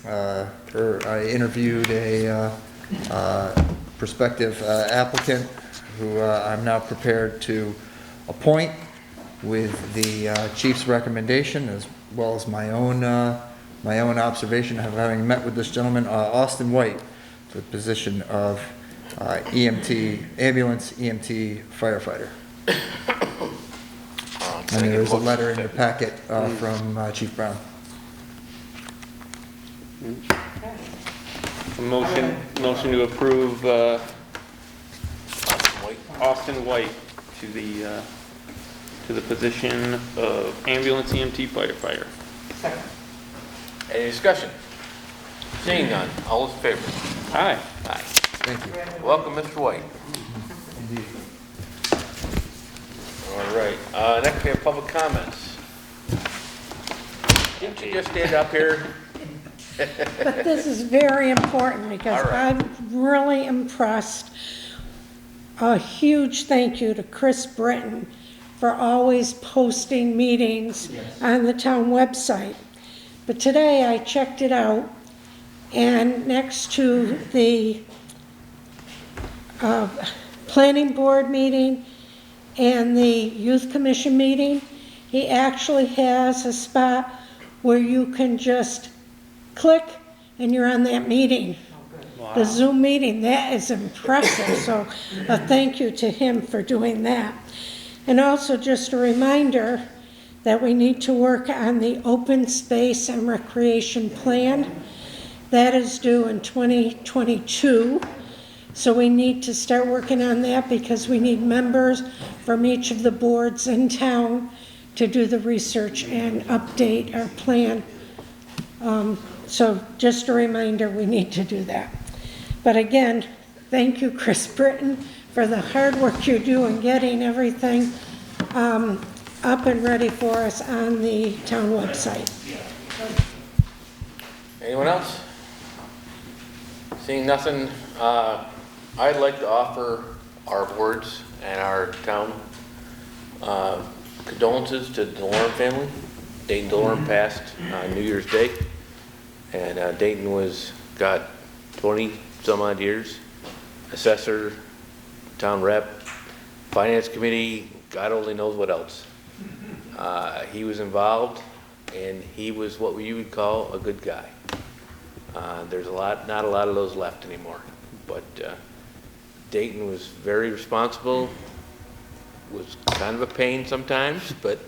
I interviewed a prospective applicant who I'm now prepared to appoint with the chief's recommendation, as well as my own observation of having met with this gentleman, Austin White, to the position of ambulance EMT firefighter. And there is a letter in your packet from Chief Brown. A motion to approve Austin White to the position of ambulance EMT firefighter. Second. Any discussion? Seeing none, all those in favor? Aye. Aye. Thank you. Welcome, Mr. White. Indeed. All right, next we have public comments. Didn't you just stand up here? But this is very important because All right. I'm really impressed. A huge thank you to Chris Britton for always posting meetings on the town website. But today I checked it out, and next to the planning board meeting and the youth commission meeting, he actually has a spot where you can just click and you're on that meeting. The Zoom meeting, that is impressive, so a thank you to him for doing that. And also just a reminder that we need to work on the open space and recreation plan. That is due in 2022, so we need to start working on that because we need members from each of the boards in town to do the research and update our plan. So just a reminder, we need to do that. But again, thank you, Chris Britton, for the hard work you do in getting everything up and ready for us on the town website. Anyone else? Seeing nothing, I'd like to offer our boards and our town condolences to the DeLorme family. Dayton DeLorme passed New Year's Day, and Dayton got 20 some odd years. Assessor, town rep, finance committee, God only knows what else. He was involved, and he was what you would call a good guy. There's not a lot of those left anymore, but Dayton was very responsible, was kind of a pain sometimes, but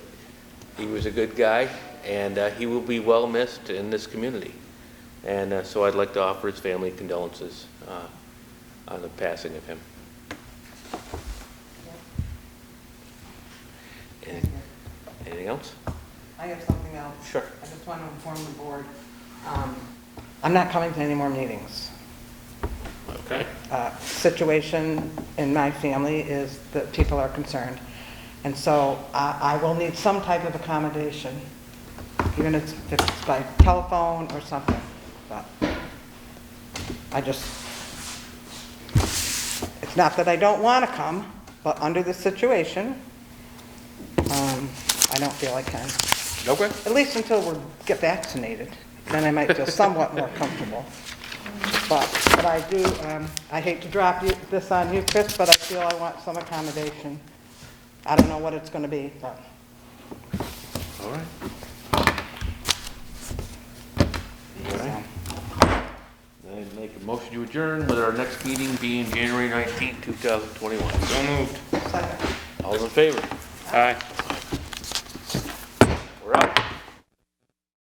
he was a good guy, and he will be well missed in this community. And so I'd like to offer his family condolences on the passing of him. Anything else? I have something else. Sure. I just want to inform the board. I'm not coming to any more meetings. Okay. Situation in my family is that people are concerned. And so I will need some type of accommodation, even if it's by telephone or something. But it's not that I don't want to come, but under the situation, I don't feel I can. Okay. At least until we get vaccinated. Then I might feel somewhat more comfortable. But I do, I hate to drop this on you, Chris, but I feel I want some accommodation. I don't know what it's going to be, but. All right. Then make a motion to adjourn with our next meeting being January 19th, 2021. So moved. Second. All in favor? Aye.